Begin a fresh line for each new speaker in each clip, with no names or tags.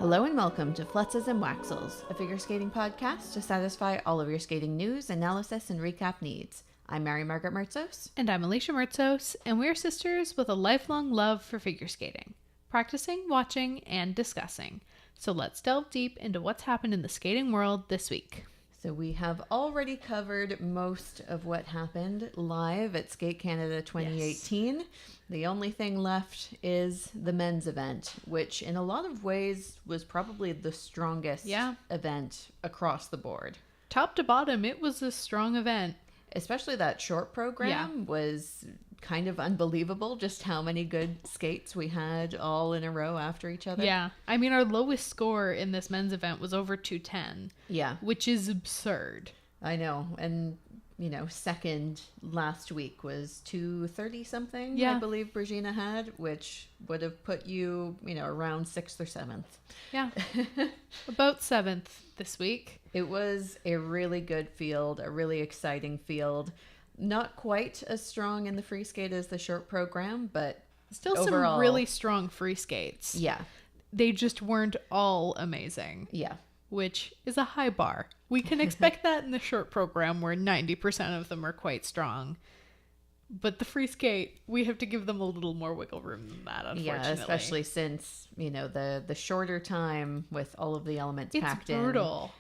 Hello and welcome to Flutzes and Waxels, a figure skating podcast to satisfy all of your skating news, analysis, and recap needs. I'm Mary Margaret Mertzos.
And I'm Alicia Mertzos, and we're sisters with a lifelong love for figure skating, practicing, watching, and discussing. So let's delve deep into what's happened in the skating world this week.
So we have already covered most of what happened live at Skate Canada 2018. Yes. The only thing left is the men's event, which in a lot of ways was probably the strongest event across the board.
Top to bottom, it was a strong event.
Especially that short program was kind of unbelievable, just how many good skates we had all in a row after each other.
Yeah. I mean, our lowest score in this men's event was over 210.
Yeah.
Which is absurd.
I know. And, you know, second last week was 230 something, I believe Brigina had, which would have put you, around 6th or 7th.
Yeah. About 7th this week.
It was a really good field, a really exciting field. Not quite as strong in the free skate as the short program, but
still
overall,
some really strong free skates.
Yeah.
They just weren't all amazing.
Yeah.
Which is a high bar. We can expect that in the short program where 90% of them are quite strong. But the free skate, we have to give them a little more wiggle room than that, unfortunately.
Yeah, especially since, the shorter time with all of the elements packed in.
It's brutal.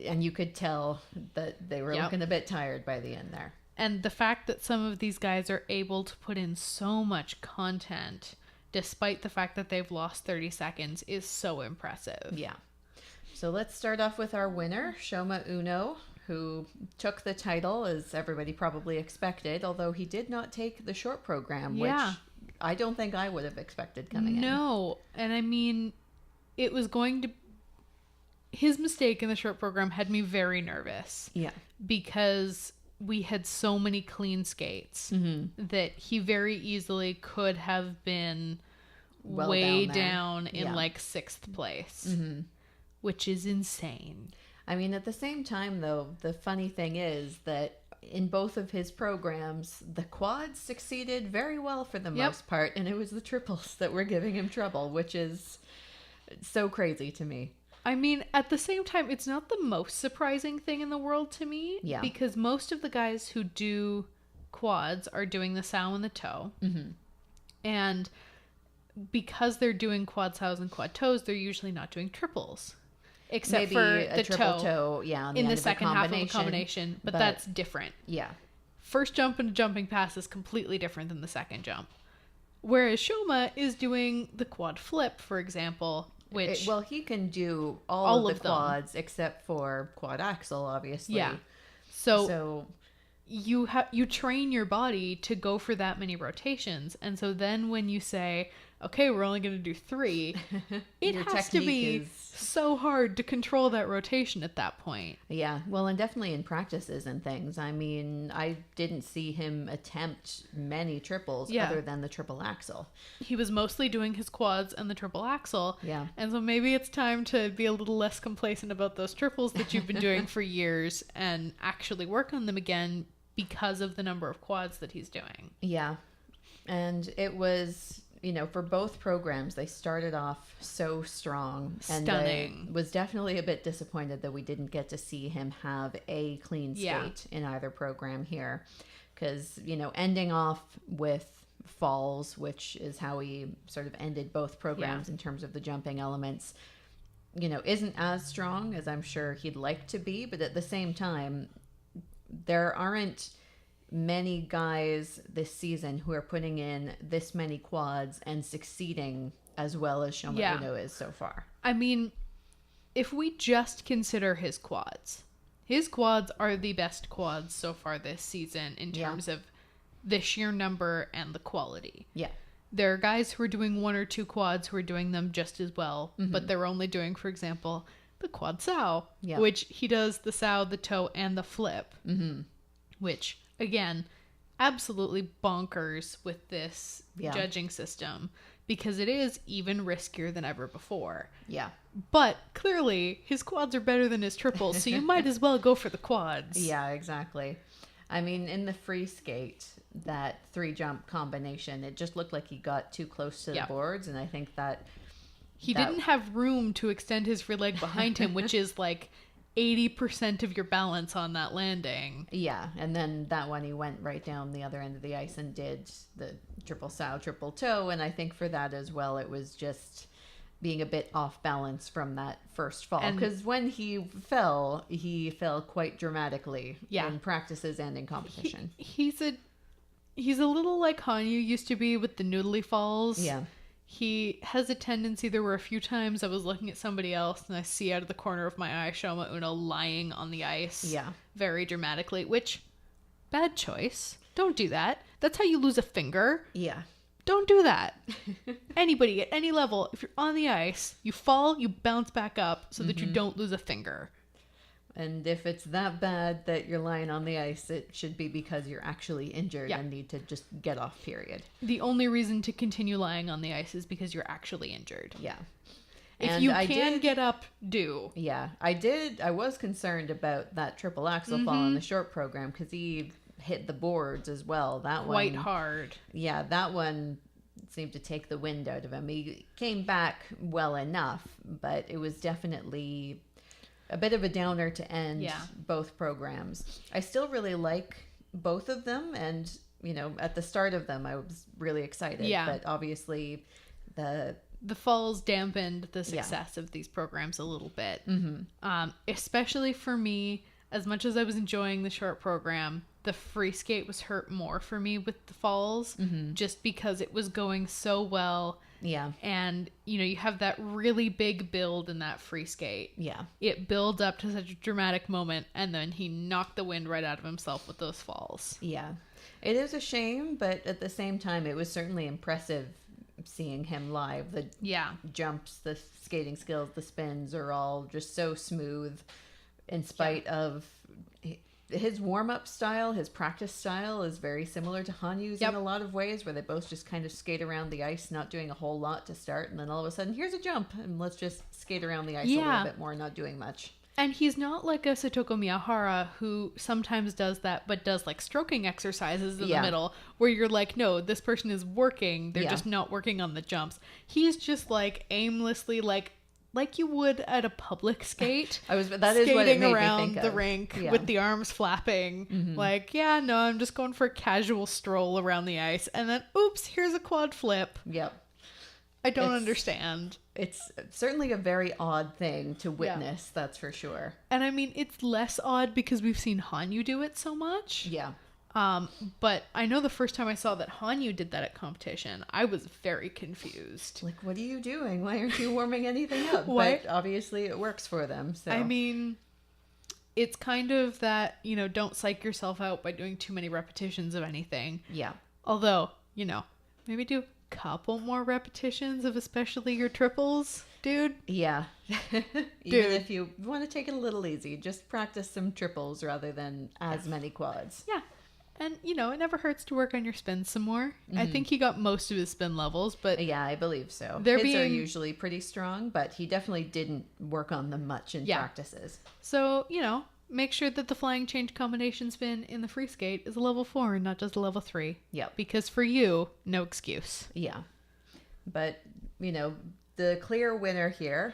And you could tell that they were looking a bit tired by the end there.
And the fact that some of these guys are able to put in so much content, despite the fact that they've lost 30 seconds, is so impressive.
Yeah. So let's start off with our winner, Shoma Uno, who took the title, as everybody probably expected, although he did not take the short program, which I don't think I would have expected coming in.
No. And I mean, it was going to... His mistake in the short program had me very nervous. Yeah. Because we had so many clean skates that he very easily could have been way down in like 6th place, which is insane.
I mean, at the same time, though, the funny thing is that in both of his programs, the quads succeeded very well for the most part, and it was the triples that were giving him trouble, which is so crazy to me.
I mean, at the same time, it's not the most surprising thing in the world to me.
Yeah.
Because most of the guys who do quads are doing the sow and the toe. Mm-hmm. And because they're doing quad sows and quad toes, they're usually not doing triples. Except
maybe
for
a
the
triple toe
in the second half of a combination. But that's different.
Yeah.
First jump and jumping pass is completely different than the second jump. Whereas Shoma is doing the quad flip, for example...
Well, he can do all of the quads except for quad axle, obviously.
Yeah. So you train your body to go for that many rotations, and so then when you say, okay, we're only going to do 3, it has to be so hard to control that rotation at that point.
Yeah, well, and definitely in practices and things. I mean, I didn't see him attempt many triples other than the triple axle.
He was mostly doing his quads and the triple axle.
Yeah.
And so maybe it's time to be a little less complacent about those triples that you've been doing for years and actually work on them again because of the number of quads that he's doing.
Yeah. And it was... for both programs, they started off so strong.
Stunning.
And I was definitely a bit disappointed that we didn't get to see him have a clean skate in either program here. Because, ending off with falls, which is how he sort of ended both programs in terms of the jumping elements, isn't as strong as I'm sure he'd like to be. But at the same time, there aren't many guys this season who are putting in this many quads and succeeding as well as Shoma Uno is so far.
I mean, if we just consider his quads are the best quads so far this season in terms of the sheer number and the quality. Yeah. There are guys who are doing 1 or 2 quads who are doing them just as well, but they're only doing, for example, the quad sow, which he does the sow, the toe, and the flip, which... Again, absolutely bonkers with this judging system because it is even riskier than ever before. Yeah. But clearly, his quads are better than his triples, so you might as well go for the quads.
Yeah, exactly. I mean, in the free skate, that 3-jump combination, it just looked like he got too close to the boards, and I think that
He didn't have room to extend his rear leg behind him, which is like 80% of your balance on that landing.
Yeah, and then that one he went right down the other end of the ice and did the triple sow, triple toe, and I think for that as well, it was just being a bit off balance from that first fall. Because when he fell quite dramatically in practices and in competition.
He's a little like Hanyu used to be with the noodly falls.
Yeah.
He has a tendency, there were a few times I was looking at somebody else and I see out of the corner of my eye Shoma Uno lying on the ice.
Yeah.
Very dramatically, which, bad choice. Don't do that. That's how you lose a finger.
Yeah.
Don't do that. Anybody at any level, if you're on the ice, you fall, you bounce back up so that you don't lose a finger.
And if it's that bad that you're lying on the ice, it should be because you're actually injured and need to just get off, period.
The only reason to continue lying on the ice is because you're actually injured.
Yeah.
If you can get up, do.
Yeah. I was concerned about that triple axel fall in the short program because he hit the boards as well. That one.
Quite hard.
Yeah, that one seemed to take the wind out of him. He came back well enough, but it was definitely a bit of a downer to end both programs. I still really like both of them, and at the start of them I was really excited, but obviously the
falls dampened the success of these programs a little bit. Especially for me, as much as I was enjoying the short program, the free skate was hurt more for me with the falls, just because it was going so well.
Yeah.
And, you have that really big build in that free skate.
Yeah.
It builds up to such a dramatic moment, and then he knocked the wind right out of himself with those falls.
Yeah. It is a shame, but at the same time, it was certainly impressive seeing him live. The jumps, the skating skills, the spins are all just so smooth in spite of... His warm-up style, his practice style is very similar to Hanyu's in a lot of ways, where they both just kind of skate around the ice, not doing a whole lot to start, and then all of a sudden, here's a jump, and let's just skate around the ice a little bit more, not doing much.
And he's not like a Satoko Miyahara who sometimes does that, but does like stroking exercises in the middle, where you're like, no, this person is working, they're just not working on the jumps. He's just like aimlessly like you would at a public skate. That is what it made around me think
of.
The rink with the arms flapping. I'm just going for a casual stroll around the ice. And then, oops, here's a quad flip.
Yep.
I don't understand.
It's certainly a very odd thing to witness, that's for sure.
And I mean, it's less odd because we've seen Hanyu do it so much.
Yeah.
But I know the first time I saw that Hanyu did that at competition, I was very confused.
Like, what are you doing? Why aren't you warming anything up? But obviously it works for them. So
I mean, it's kind of that, don't psych yourself out by doing too many repetitions of anything.
Yeah.
Although, maybe do a couple more repetitions of especially your triples, dude.
Yeah. Even if you want to take it a little easy, just practice some triples rather than as many quads.
Yeah. And, it never hurts to work on your spins some more. I think he got most of his spin levels, but...
Yeah, I believe so. His are usually pretty strong, but he definitely didn't work on them much in practices.
So, make sure that the flying change combination spin in the free skate is a level 4 and not just a level 3.
Yep.
Because for you, no excuse.
Yeah. But, the clear winner here...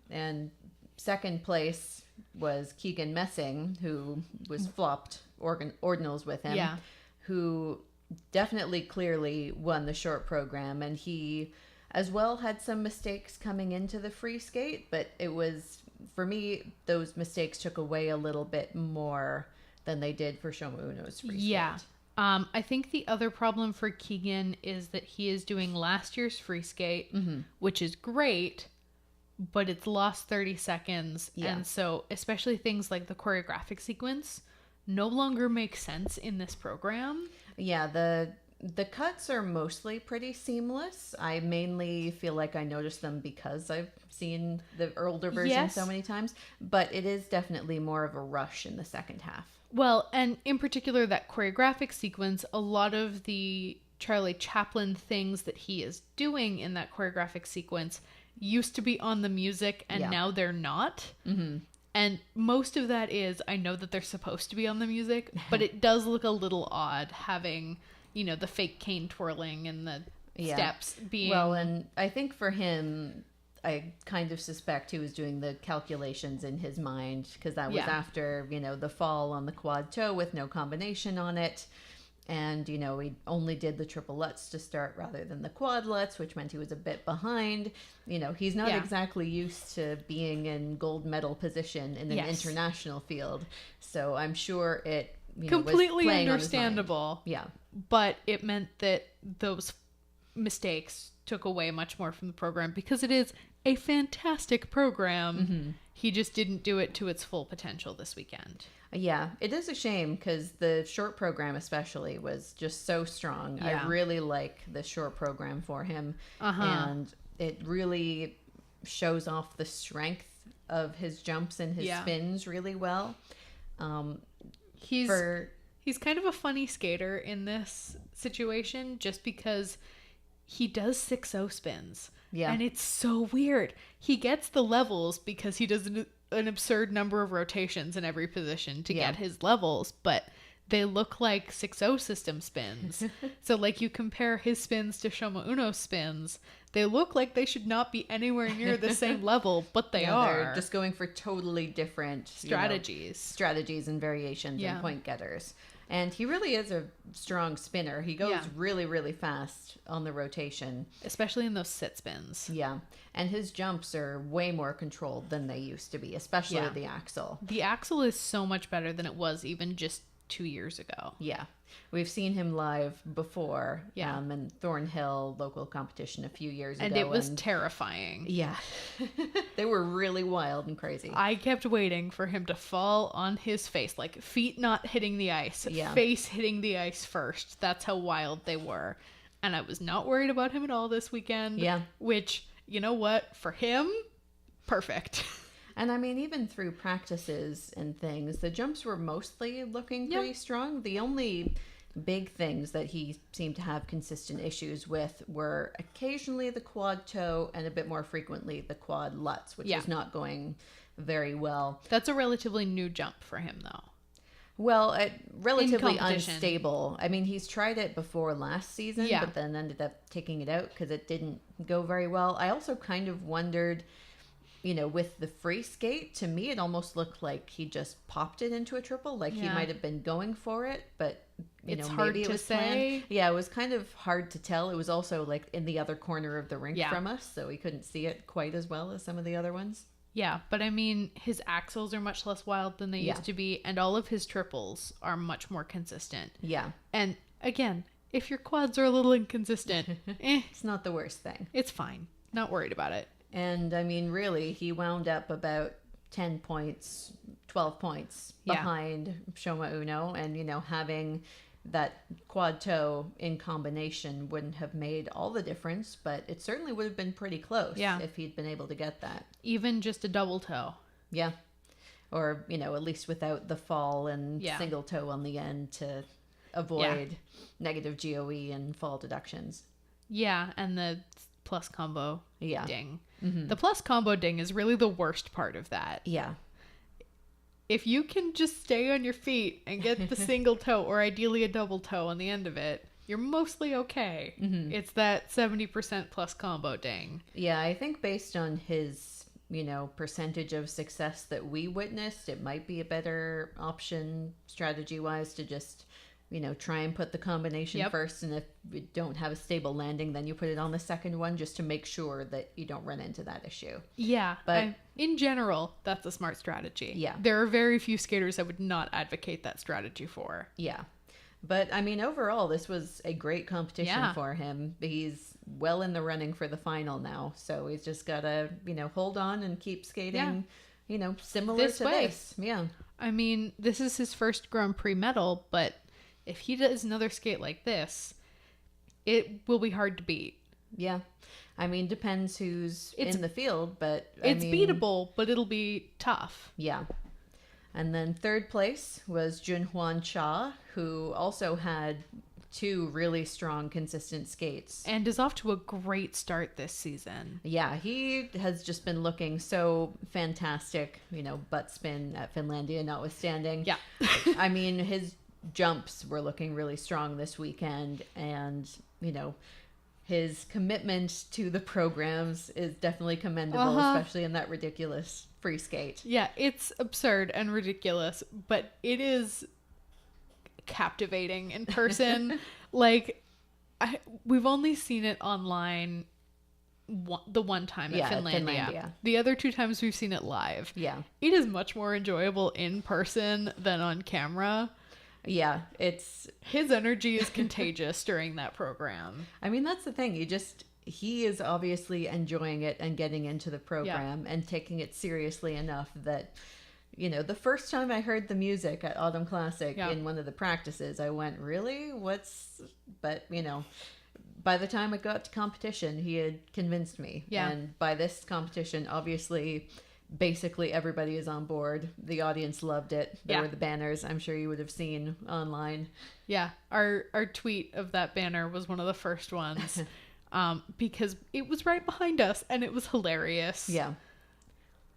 And second place was Keegan Messing, who was flopped ordinals with him, who definitely clearly won the short program, and he as well had some mistakes coming into the free skate, but it was, for me, those mistakes took away a little bit more than they did for Shoma Uno's free skate.
I think the other problem for Keegan is that he is doing last year's free skate, which is great, but it's lost 30 seconds. And so especially things like the choreographic sequence no longer make sense in this program.
Yeah, the cuts are mostly pretty seamless. I mainly feel like I noticed them because I've seen the older version so many times, but it is definitely more of a rush in the second half.
Well, and in particular that choreographic sequence, a lot of the Charlie Chaplin things that he is doing in that choreographic sequence used to be on the music and now they're not. And most of that is, I know that they're supposed to be on the music, but it does look a little odd having, the fake cane twirling and the steps being...
Well, and I think for him, I kind of suspect he was doing the calculations in his mind, because that was after, the fall on the quad toe with no combination on it. And, he only did the triple Lutz to start rather than the quad Lutz, which meant he was a bit behind. He's not exactly used to being in gold medal position in an international field. So I'm sure it,
completely
was
understandable.
Yeah.
But it meant that those mistakes took away much more from the program, because it is a fantastic program.
Mm-hmm.
He just didn't do it to its full potential this weekend.
Yeah, it is a shame, because the short program especially was just so strong.
Yeah.
I really like the short program for him. And it really shows off the strength of his jumps and his spins really well.
He's kind of a funny skater in this situation, just because he does 6-0 spins. Yeah. And it's so weird. He gets the levels because he does an absurd number of rotations in every position to get his levels, but they look like 6-0 system spins. So like, you compare his spins to Shoma Uno's spins, they look like they should not be anywhere near the same level, but they are.
They're just going for totally different strategies and variations and point getters. And he really is a strong spinner. He goes really, really fast on the rotation.
Especially in those sit spins.
Yeah. And his jumps are way more controlled than they used to be, especially the axle.
The axle is so much better than it was even just 2 years ago.
Yeah. We've seen him live before in Thornhill local competition a few years ago.
And it was terrifying.
Yeah. They were really wild and crazy.
I kept waiting for him to fall on his face, like feet not hitting the ice, face hitting the ice first. That's how wild they were. And I was not worried about him at all this weekend. Yeah. Which, you know what? For him, perfect.
And I mean, even through practices and things, the jumps were mostly looking pretty strong. The only big things that he seemed to have consistent issues with were occasionally the quad toe and a bit more frequently the quad Lutz, which is not going very well.
That's a relatively new jump for him, though.
Well, relatively unstable. I mean, he's tried it before last season, but then ended up taking it out because it didn't go very well. I also kind of wondered, with the free skate, to me, it almost looked like he just popped it into a triple. Like he might have been going for it, but
it's hard
maybe it
to
was
say.
Planned. Yeah, it was kind of hard to tell. It was also like in the other corner of the rink from us, so we couldn't see it quite as well as some of the other ones.
Yeah, but I mean, his axles are much less wild than they used to be, and all of his triples are much more consistent. Yeah. And again, if your quads are a little inconsistent,
it's not the worst thing.
It's fine. Not worried about it.
And I mean, really, he wound up about 10 points, 12 points behind Shoma Uno. And, having that quad toe in combination wouldn't have made all the difference, but it certainly would have been pretty close if he'd been able to get that.
Even just a double toe.
Yeah. Or, at least without the fall and single toe on the end to avoid negative GOE and fall deductions.
Yeah, and the plus combo ding. Mm-hmm. The plus combo ding is really the worst part of that. Yeah. If you can just stay on your feet and get the single toe, or ideally a double toe on the end of it, you're mostly okay. Mm-hmm. It's that 70% plus combo ding.
Yeah, I think based on his, percentage of success that we witnessed, it might be a better option strategy-wise to just try and put the combination first, and if you don't have a stable landing, then you put it on the second one, just to make sure that you don't run into that issue.
Yeah, but in general, that's a smart strategy. Yeah. There are very few skaters I would not advocate that strategy for.
Yeah. But, I mean, overall, this was a great competition for him. He's well in the running for the final now, so he's just got to, hold on and keep skating, similar to this. Yeah.
I mean, this is his first Grand Prix medal, but if he does another skate like this, it will be hard to beat.
Yeah. I mean, depends who's in the field, but
it's beatable, but it'll be tough.
Yeah. And then third place was Junhwan Cha, who also had 2 really strong, consistent skates.
And is off to a great start this season.
Yeah, he has just been looking so fantastic, butt spin at Finlandia notwithstanding. Yeah. I mean, his jumps were looking really strong this weekend, and his commitment to the programs is definitely commendable, especially in that ridiculous free skate.
Yeah, it's absurd and ridiculous, but it is captivating in person. Like, we've only seen it online the one time at Finlandia. The other 2 times we've seen it live.
Yeah.
It is much more enjoyable in person than on camera.
Yeah,
his energy is contagious during that program.
I mean, that's the thing. He is obviously enjoying it and getting into the program and taking it seriously enough that, you know, the first time I heard the music at Autumn Classic in one of the practices, I went, really? But, you know, by the time it got to competition, he had convinced me. Yeah. And by this competition, obviously, basically everybody is on board. The audience loved it. There were the banners I'm sure you would have seen online.
Yeah. Our tweet of that banner was one of the first ones because it was right behind us and it was hilarious.
Yeah.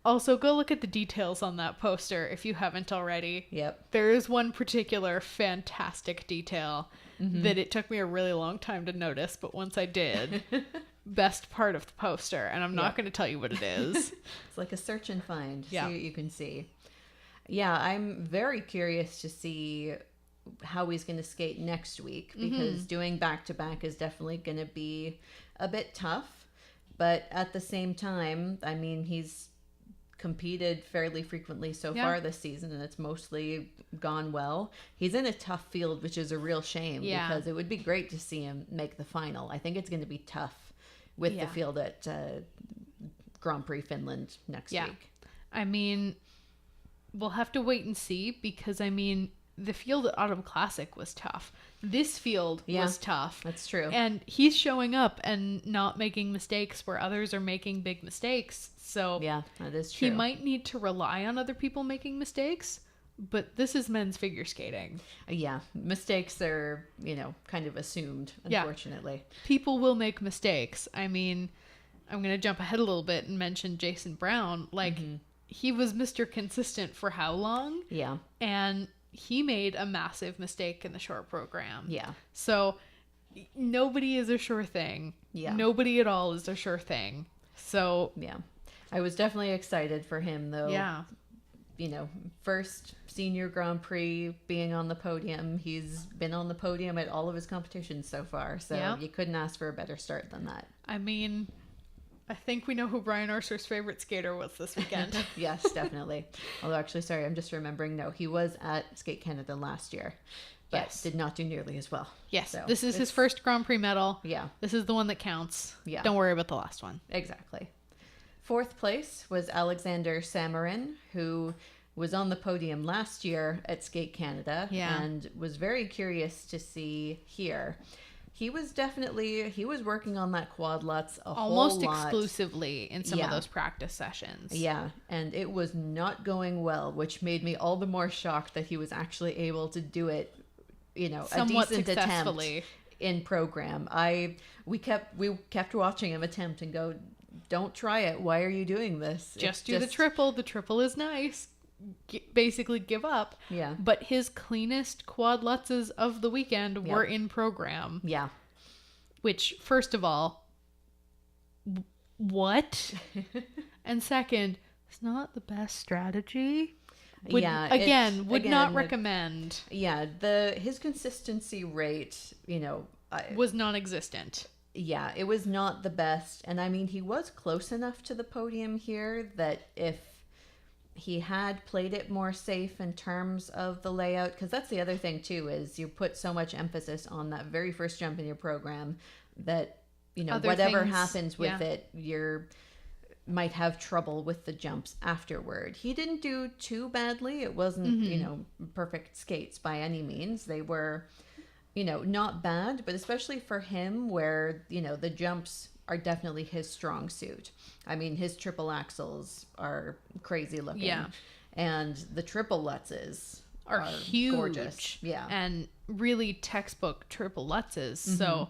Also, go look at the details on that poster if you haven't already.
Yep.
There is one particular fantastic detail that it took me a really long time to notice, but once I did, best part of the poster, and I'm not going to tell you what it is.
It's like a search and find. See what you can see. Yeah, I'm very curious to see how he's going to skate next week, because doing back-to-back is definitely going to be a bit tough. But at the same time, I mean, he's competed fairly frequently so far this season, and it's mostly gone well. He's in a tough field, which is a real shame, because it would be great to see him make the final. I think it's going to be tough with the field at Grand Prix Finland next week.
I mean, we'll have to wait and see, because I mean, the field at Autumn Classic was tough. This field was tough.
That's true.
And he's showing up and not making mistakes where others are making big mistakes. So
yeah, that is true.
He might need to rely on other people making mistakes, but this is men's figure skating.
Yeah, mistakes are, you know, kind of assumed, unfortunately.
Yeah. People will make mistakes. I mean, I'm going to jump ahead a little bit and mention Jason Brown. Like, he was Mr. Consistent for how long?
Yeah.
And he made a massive mistake in the short program.
Yeah.
So nobody is a sure thing. Yeah. Nobody at all is a sure thing. So
yeah. I was definitely excited for him, though.
Yeah.
You know, first senior Grand Prix, being on the podium. He's been on the podium at all of his competitions so far. So you couldn't ask for a better start than that.
I mean, I think we know who Brian Arcer's favorite skater was this weekend.
Yes, definitely. Although, actually, sorry, I'm just remembering. No, he was at Skate Canada last year, but did not do nearly as well.
Yes, so this is his first Grand Prix medal.
Yeah.
This is the one that counts.
Yeah.
Don't worry about the last one.
Exactly. 4th place was Alexander Samarin, who was on the podium last year at Skate Canada and was very curious to see here. He was working on that quad Lutz
almost exclusively in some of those practice sessions.
Yeah, and it was not going well, which made me all the more shocked that he was actually able to do it, you know,
somewhat
a decent
successfully
attempt in program. We kept watching him attempt and go, don't try it. Why are you doing this?
Just do the triple. The triple is nice. Basically give up.
Yeah.
But his cleanest quad Lutzes of the weekend were in program.
Yeah.
Which, first of all, what? And second, it's not the best strategy. Would not recommend.
Yeah. His consistency rate, you know,
was non-existent.
Yeah, it was not the best. And I mean, he was close enough to the podium here that if he had played it more safe in terms of the layout, because that's the other thing too, is you put so much emphasis on that very first jump in your program that, you know, whatever happens with it, you're might have trouble with the jumps afterward. He didn't do too badly. It wasn't, you know, perfect skates by any means. They were, you know, not bad, but especially for him, where, you know, the jumps are definitely his strong suit. I mean, his triple axels are crazy looking.
Yeah.
And the triple Lutzes
are huge.
Gorgeous. Yeah.
And really textbook triple Lutzes. So,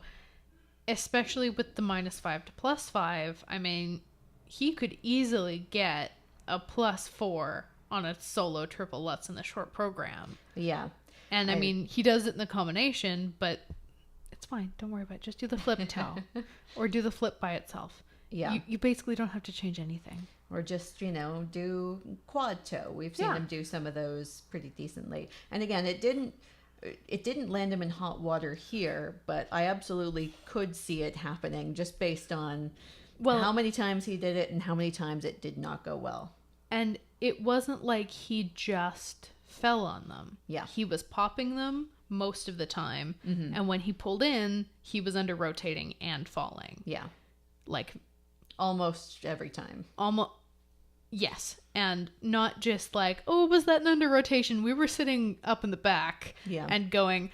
especially with the -5 to +5, I mean, he could easily get a +4 on a solo triple Lutz in the short program.
Yeah.
And I mean, he does it in the combination, but it's fine. Don't worry about it. Just do the flip toe or do the flip by itself.
Yeah.
You basically don't have to change anything.
Or just, do quad toe. We've seen him do some of those pretty decently. And again, it didn't land him in hot water here, but I absolutely could see it happening just based on how many times he did it and how many times it did not go well.
And it wasn't like he just fell on them.
Yeah.
He was popping them most of the time. Mm-hmm. And when he pulled in, he was under rotating and falling.
Yeah.
Like
almost every time.
Almost. Yes. And not just like, oh, was that an under rotation? We were sitting up in the back and going,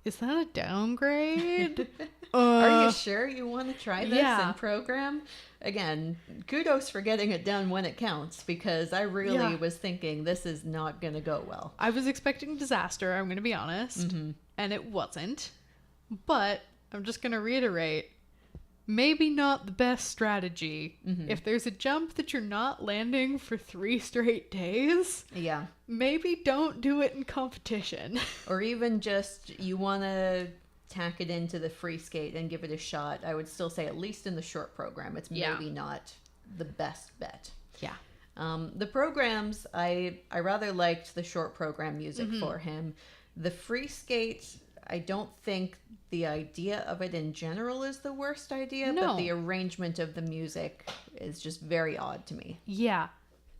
is that a downgrade?
Are you sure you want to try this in program? Again, kudos for getting it done when it counts, because I really was thinking this is not going to go well.
I was expecting disaster, I'm going to be honest, and it wasn't. But I'm just going to reiterate, maybe not the best strategy. If there's a jump that you're not landing for 3 straight days, maybe don't do it in competition.
Or even just you want to tack it into the free skate and give it a shot. I would still say, at least in the short program, it's maybe not the best bet.
Yeah.
The programs, I rather liked the short program music for him. The free skate, I don't think the idea of it in general is the worst idea, but the arrangement of the music is just very odd to me.
Yeah.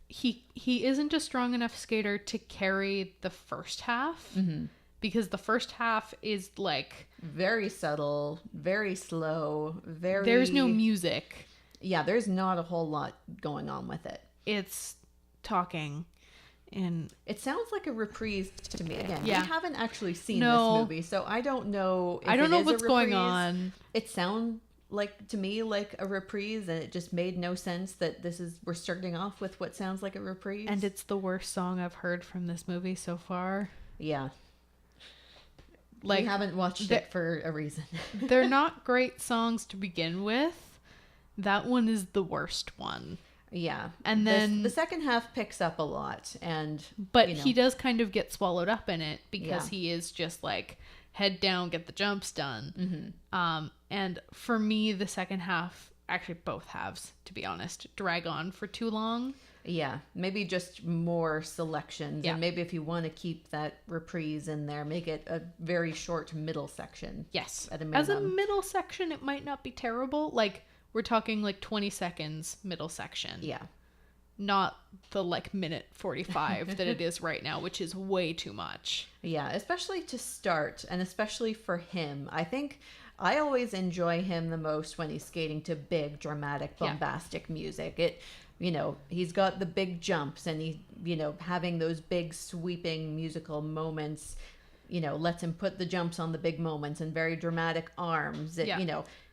He isn't a strong enough skater to carry the first half, because the first half is like
very subtle, very slow,
there's no music.
Yeah, there's not a whole lot going on with it.
It's talking. And
it sounds like a reprise to me. Again, we haven't actually seen
this
movie, so I don't know if
I don't know what's going on.
It sounds like, to me, like a reprise, and it just made no sense that we're starting off with what sounds like a reprise.
And it's the worst song I've heard from this movie so far.
Yeah. Like, we haven't watched it for a reason.
They're not great songs to begin with. That one is the worst one.
Yeah.
And then
the second half picks up a lot,
but he does kind of get swallowed up in it, because he is just like head down, get the jumps done. And for me, the second half, actually both halves, to be honest, drag on for too long.
Yeah, maybe just more selections. And maybe if you want to keep that reprise in there, make it a very short middle section.
Yes.
At a minimum.
As a middle section, it might not be terrible. Like, we're talking like 20 seconds middle section.
Yeah.
Not the like minute 45 that it is right now, which is way too much.
Yeah, especially to start, and especially for him. I think I always enjoy him the most when he's skating to big, dramatic, bombastic music. He's got the big jumps, and he, having those big sweeping musical moments, lets him put the jumps on the big moments and very dramatic arms. It,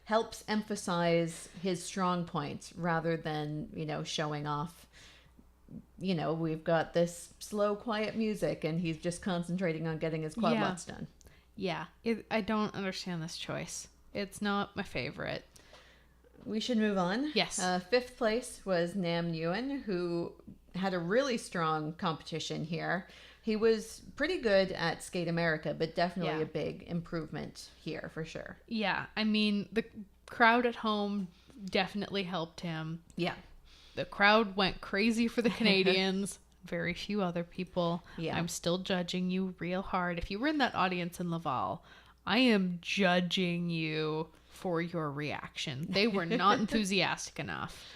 helps emphasize his strong points rather than, showing off, we've got this slow, quiet music and he's just concentrating on getting his quad lutz done.
Yeah. I don't understand this choice. It's not my favorite.
We should move on.
Yes.
5th place was Nam Nguyen, who had a really strong competition here. He was pretty good at Skate America, but definitely a big improvement here for sure.
Yeah. I mean, the crowd at home definitely helped him.
Yeah.
The crowd went crazy for the Canadians. Very few other people.
Yeah.
I'm still judging you real hard. If you were in that audience in Laval, I am judging you for your reaction. They were not enthusiastic enough.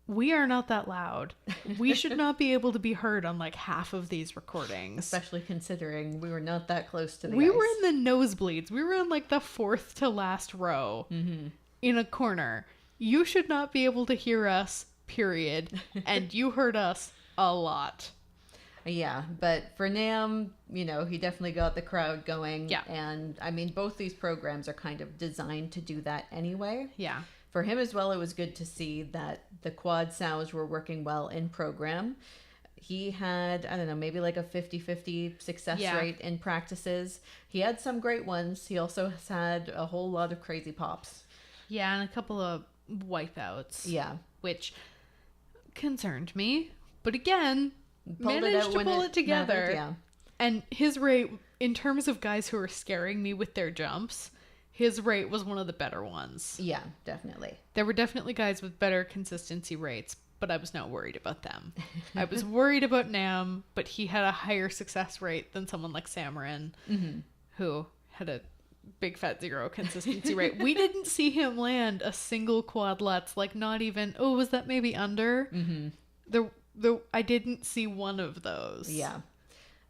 We are not that loud. We should not be able to be heard on like half of these recordings.
Especially considering we were not that close to the
We
ice.
were in the nosebleeds. We were in like the 4th to last row in a corner. You should not be able to hear us, period. And you heard us a lot.
Yeah, but for Nam, he definitely got the crowd going.
Yeah.
And I mean, both these programs are kind of designed to do that anyway.
Yeah.
For him as well, it was good to see that the quad sows were working well in program. He had, I don't know, maybe like a 50-50 success rate in practices. He had some great ones. He also has had a whole lot of crazy pops.
Yeah, and a couple of wipeouts.
Yeah.
Which concerned me. But again, managed to pull it together.
Yeah.
And his rate, in terms of guys who are scaring me with their jumps, his rate was one of the better ones.
Yeah, definitely.
There were definitely guys with better consistency rates, but I was not worried about them. I was worried about Nam, but he had a higher success rate than someone like Samarin, who had a big fat 0 consistency rate. We didn't see him land a single quad lutz, like not even, was that maybe under? I didn't see one of those.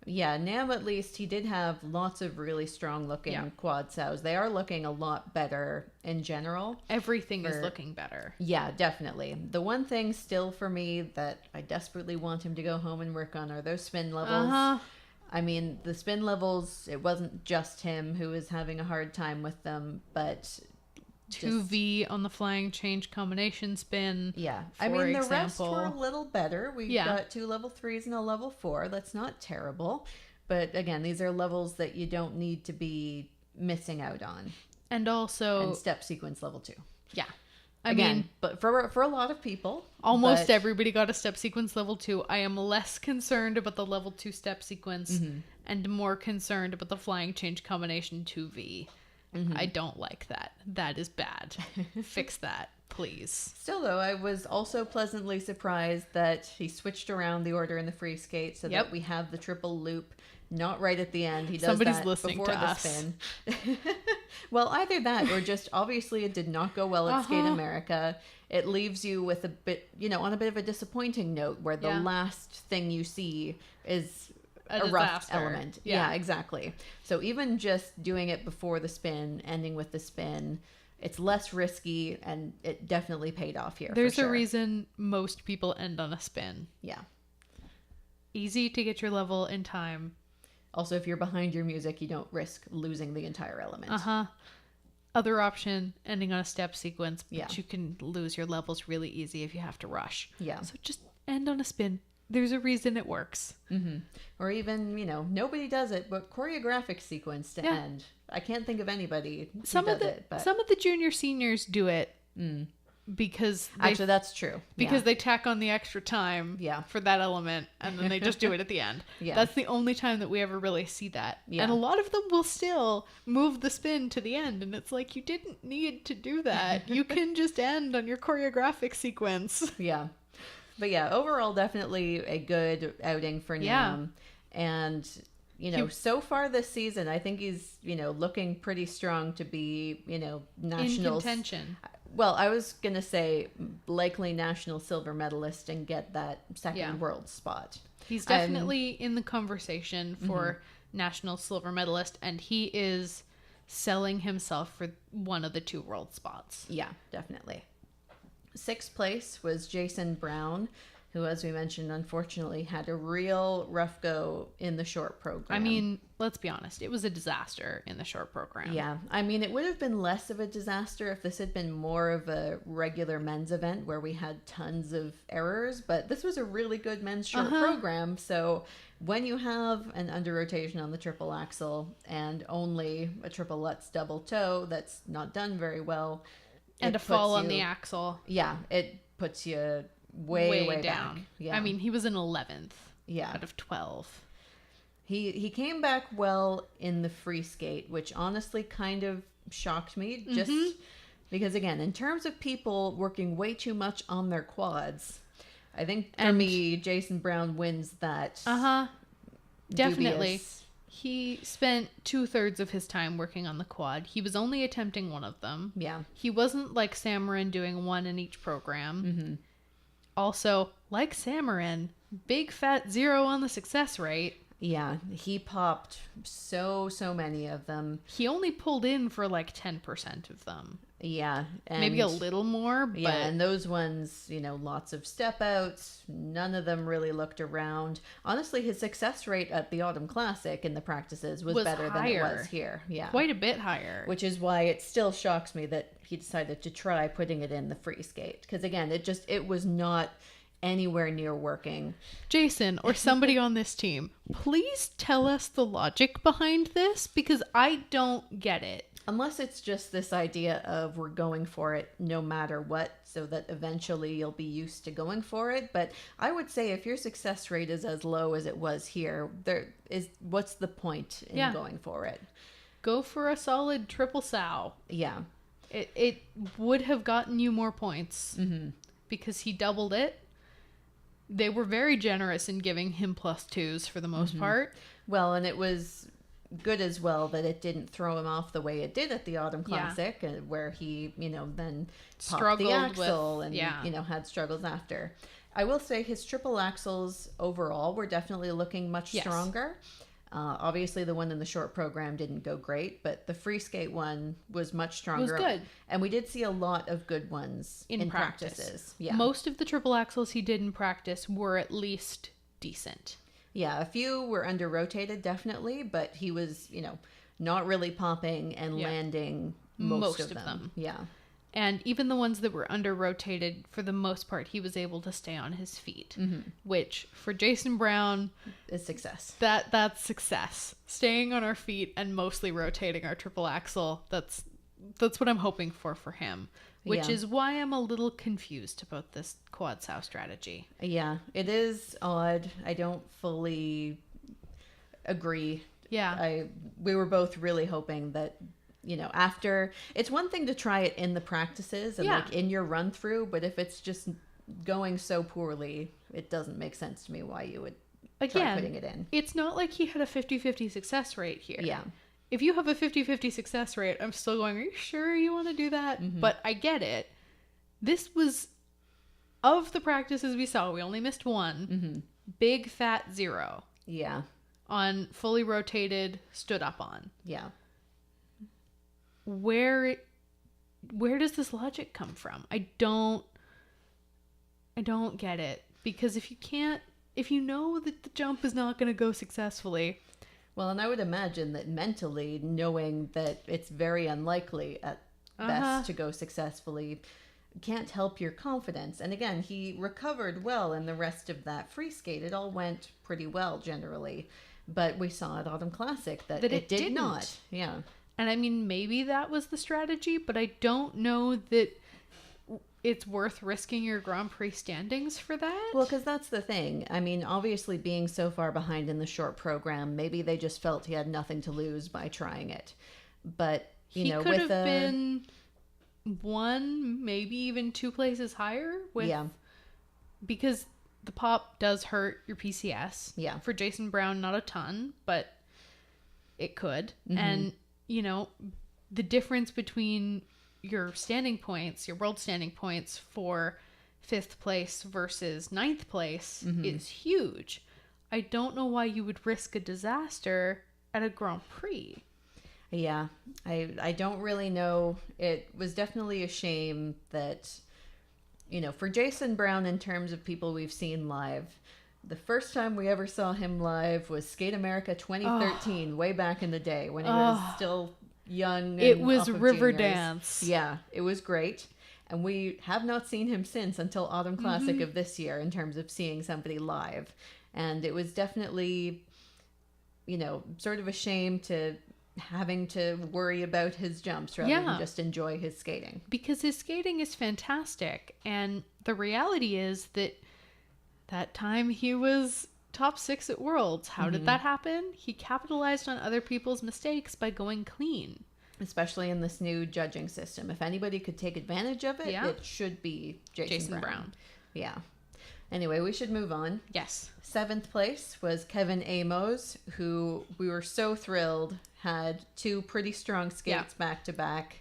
Yeah, Nam, at least, he did have lots of really strong looking quad sows. They are looking a lot better in general.
Everything is looking better.
Yeah, definitely. The one thing still for me that I desperately want him to go home and work on are those spin levels. I mean, the spin levels, it wasn't just him who was having a hard time with them, but
2V on the flying change combination spin.
Yeah. I mean, the rest were a little better. We got 2 level 3s and a level 4. That's not terrible. But again, these are levels that you don't need to be missing out on.
And also...
And step sequence level 2.
Yeah.
I mean, but for a lot of people...
Almost everybody got a step sequence level 2. I am less concerned about the level 2 step sequence and more concerned about the flying change combination 2V. I don't like that. That is bad. Fix that, please.
Still, though, I was also pleasantly surprised that he switched around the order in the free skate so that we have the triple loop not right at the end. He does
Somebody's
that
listening
before
to
the
us.
spin. Well, either that or just obviously it did not go well at Skate America. It leaves you with a bit, on a bit of a disappointing note where the last thing you see is a rough element. Yeah, exactly. So even just doing it before the spin, ending with the spin, it's less risky and it definitely paid off here.
There's a reason most people end on a spin.
Yeah.
Easy to get your level in time.
Also, if you're behind your music, you don't risk losing the entire element.
Other option, ending on a step sequence, but you can lose your levels really easy if you have to rush.
Yeah.
So just end on a spin. There's a reason it works.
Or even, nobody does it, but choreographic sequence to end. I can't think of anybody who
some of the junior seniors do it because
actually that's true.
Because they tack on the extra time for that element and then they just do it at the end. That's the only time that we ever really see that. And a lot of them will still move the spin to the end and it's like, you didn't need to do that. You can just end on your choreographic sequence.
Yeah. But yeah, overall, definitely a good outing for Nam. And, so far this season, I think he's, looking pretty strong to be, national.
In contention.
Well, I was going to say likely national silver medalist and get that second world spot.
He's definitely in the conversation for national silver medalist, and he is selling himself for one of the 2 world spots.
Yeah, definitely. 6th place was Jason Brown, who, as we mentioned, unfortunately had a real rough go in the short program.
I mean, let's be honest. It was a disaster in the short program.
Yeah. I mean, it would have been less of a disaster if this had been more of a regular men's event where we had tons of errors, but this was a really good men's short program. So when you have an under rotation on the triple axel and only a triple lutz double toe that's not done very well,
and a fall on the axle.
Yeah, it puts you way down. Back. Yeah.
I mean, he was an 11th out of 12.
He came back well in the free skate, which honestly kind of shocked me. Just because, again, in terms of people working way too much on their quads, I think for me, Jason Brown wins that.
Definitely.
Dubious.
He spent 2/3 of his time working on the quad. He was only attempting one of them.
Yeah.
He wasn't like Samarin doing one in each program. Also, like Samarin, big fat 0 on the success rate.
Yeah, he popped so many of them.
He only pulled in for like 10% of them.
Yeah. And
maybe a little more, but...
Yeah, and those ones, lots of step outs. None of them really looked around. Honestly, his success rate at the Autumn Classic in the practices was better than it was here. Yeah.
Quite a bit higher.
Which is why it still shocks me that he decided to try putting it in the free skate. Because again, it was not anywhere near working.
Jason, or somebody on this team, please tell us the logic behind this, because I don't get it.
Unless it's just this idea of we're going for it no matter what, so that eventually you'll be used to going for it. But I would say if your success rate is as low as it was here, what's the point in going for it?
go for a solid triple sow.
Yeah.
It would have gotten you more points because he doubled it. They were very generous in giving him +2s for the most part.
Well, and it was good as well that it didn't throw him off the way it did at the Autumn Classic, where he, then popped the axle and, had struggles after. I will say his triple axles overall were definitely looking much stronger. Obviously, the one in the short program didn't go great, but the free skate one was much stronger.
It was good.
And we did see a lot of good ones in practices. Yeah.
Most of the triple axles he did in practice were at least decent.
Yeah, a few were under-rotated, definitely, but he was, not really popping and landing most of them. Yeah.
And even the ones that were under-rotated, for the most part, he was able to stay on his feet, which, for Jason Brown...
is success.
That's success. Staying on our feet and mostly rotating our triple axle, that's what I'm hoping for him, which is why I'm a little confused about this quad sow strategy.
Yeah, it is odd. I don't fully agree.
Yeah.
We were both really hoping that... after, it's one thing to try it in the practices and like in your run through, but if it's just going so poorly, it doesn't make sense to me why you would try putting it in.
It's not like he had a 50-50 success rate here.
Yeah.
If you have a 50-50 success rate, I'm still going, are you sure you want to do that? But I get it. This was, of the practices we saw, we only missed one. Big fat 0.
Yeah.
On fully rotated, stood up on.
Yeah.
Where does this logic come from? I don't get it, because if you know that the jump is not going to go successfully.
Well, and I would imagine that mentally, knowing that it's very unlikely at best to go successfully, can't help your confidence. And again, he recovered well in the rest of that free skate. It all went pretty well generally, but we saw at Autumn Classic that it did not. Yeah.
And I mean, maybe that was the strategy, but I don't know that it's worth risking your Grand Prix standings for that.
Well, because that's the thing. I mean, obviously being so far behind in the short program, maybe they just felt he had nothing to lose by trying it. But,
he could have been 1, maybe even 2 places higher. Because the pop does hurt your PCS.
Yeah.
For Jason Brown, not a ton, but it could. And... the difference between your standing points, your world standing points for 5th place versus 9th place is huge. I don't know why you would risk a disaster at a Grand Prix.
Yeah, I don't really know. It was definitely a shame that, for Jason Brown, in terms of people we've seen live, the first time we ever saw him live was Skate America 2013, way back in the day when he was still young. And
it was
Riverdance.
Riverdance.
Yeah, it was great. And we have not seen him since until Autumn Classic of this year in terms of seeing somebody live. And it was definitely, sort of a shame to having to worry about his jumps rather than just enjoy his skating.
Because his skating is fantastic. And the reality is that time he was top 6 at Worlds. How did that happen? He capitalized on other people's mistakes by going clean.
Especially in this new judging system. If anybody could take advantage of it, it should be Jason Brown. Yeah. Anyway, we should move on.
Yes.
7th place was Kevin Aymoz, who we were so thrilled had 2 pretty strong skates back to back.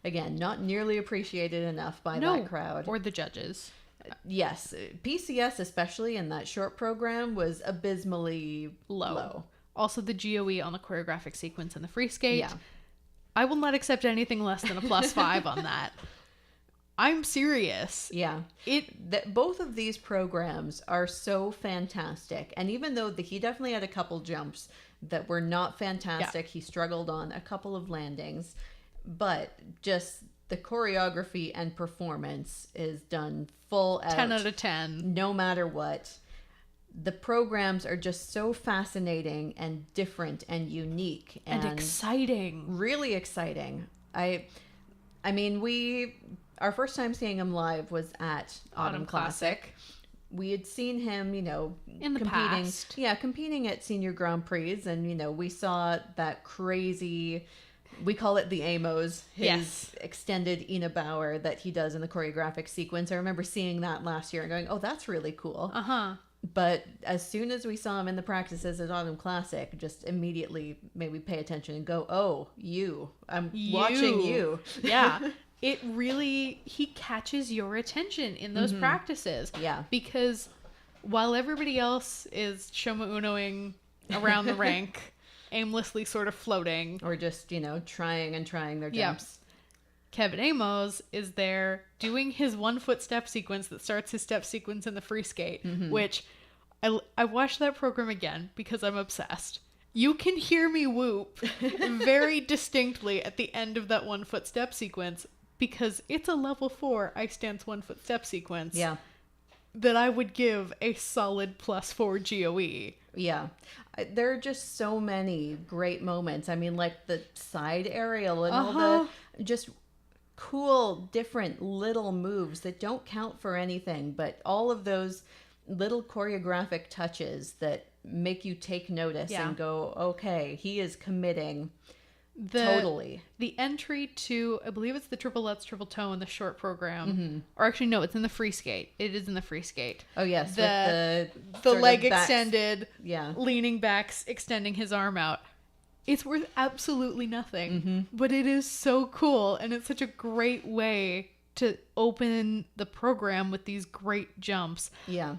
Again, not nearly appreciated enough by that crowd.
Or the judges.
Yes, PCS, especially in that short program, was abysmally low.
Also, the GOE on the choreographic sequence and the free skate. Yeah. I will not accept anything less than a +5 on that. I'm serious.
Yeah. Both of these programs are so fantastic. And even though he definitely had a couple jumps that were not fantastic, he struggled on a couple of landings, but just... the choreography and performance is done full out.
10 out of 10.
No matter what. The programs are just so fascinating and different and unique.
And exciting.
Really exciting. I mean, our first time seeing him live was at Autumn Classic. We had seen him, in the
past.
Yeah, competing at Senior Grand Prix. And, we saw that crazy... We call it the Aymoz, his extended Ina Bauer that he does in the choreographic sequence. I remember seeing that last year and going, oh, that's really cool. But as soon as we saw him in the practices at Autumn Classic, just immediately made me pay attention and go, oh, I'm watching you.
Yeah. It really, he catches your attention in those practices.
Yeah.
Because while everybody else is Shoma Unoing around the rink, aimlessly sort of floating.
Or just, trying their jumps.
Kevin Aymoz is there doing his 1 foot step sequence that starts his step sequence in the free skate, which I watched that program again because I'm obsessed. You can hear me whoop very distinctly at the end of that 1 foot step sequence because it's a level 4 ice dance 1 foot step sequence.
Yeah.
That I would give a solid +4 GOE.
Yeah. There are just so many great moments. I mean, like the side aerial and all the just cool, different little moves that don't count for anything, but all of those little choreographic touches that make you take notice and go, okay, he is committing totally.
The entry to, I believe it's the triple Lutz, triple toe in the short program, or actually no, it's in the free skate. It is in the free skate.
Oh yes,
the leg extended, leaning back, extending his arm out. It's worth absolutely nothing, but it is so cool, and it's such a great way to open the program with these great jumps.
Yeah.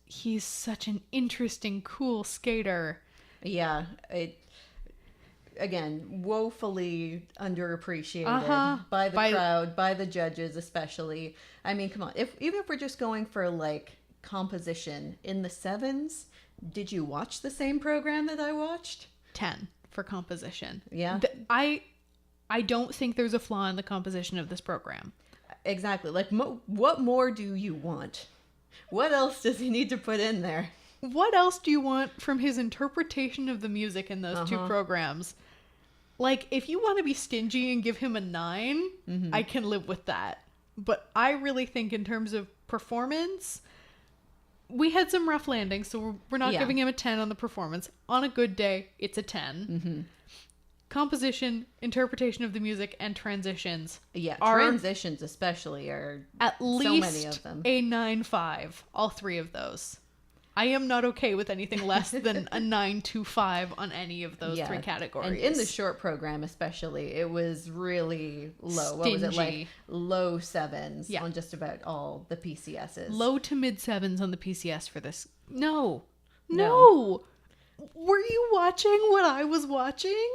He's such an interesting, cool skater.
Yeah. Again, woefully underappreciated by the crowd, by the judges especially. I mean, come on. Even if we're just going for like composition in the 7s, did you watch the same program that I watched?
10 for composition.
Yeah.
I don't think there's a flaw in the composition of this program.
Exactly. Like, what more do you want? What else does he need to put in there?
What else do you want from his interpretation of the music in those 2 programs? Like, if you want to be stingy and give him a 9, I can live with that. But I really think in terms of performance, we had some rough landings, so we're not giving him a 10 on the performance. On a good day, it's a 10. Composition, interpretation of the music, and transitions. Yeah,
transitions especially are
at least
so many of them.
A 9.5, all 3 of those. I am not okay with anything less than a 9.25 on any of those 3 categories.
And in the short program especially, it was really low. What was it, like low 7s on just about all the PCSs?
Low to mid 7s on the PCS for this. No. Were you watching what I was watching?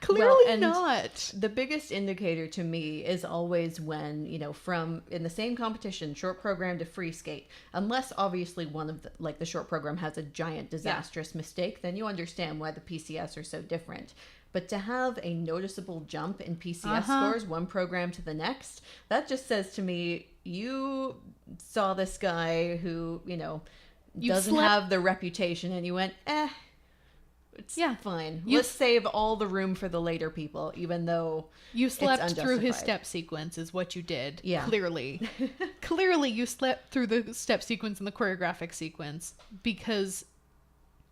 Clearly not.
The biggest indicator to me is always when, from in the same competition, short program to free skate, unless obviously one of the short program has a giant disastrous mistake, then you understand why the PCS are so different. But to have a noticeable jump in PCS scores, one program to the next, that just says to me, you saw this guy who, doesn't have the reputation and you went, it's fine. Let's save all the room for the later people, even though
you slept through his step sequence is what you did. Yeah. Clearly you slept through the step sequence and the choreographic sequence because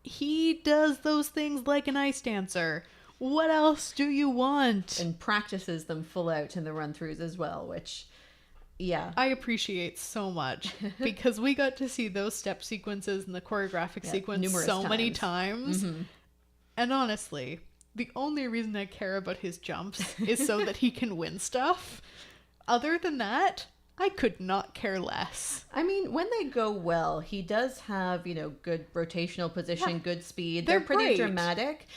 he does those things like an ice dancer. What else do you want?
And practices them full out in the run-throughs as well, which... Yeah.
I appreciate so much because we got to see those step sequences and the choreographic sequence so many times. And honestly, the only reason I care about his jumps is so that he can win stuff. Other than that, I could not care less.
I mean, when they go well, he does have, good rotational position, good speed. They're pretty dramatic.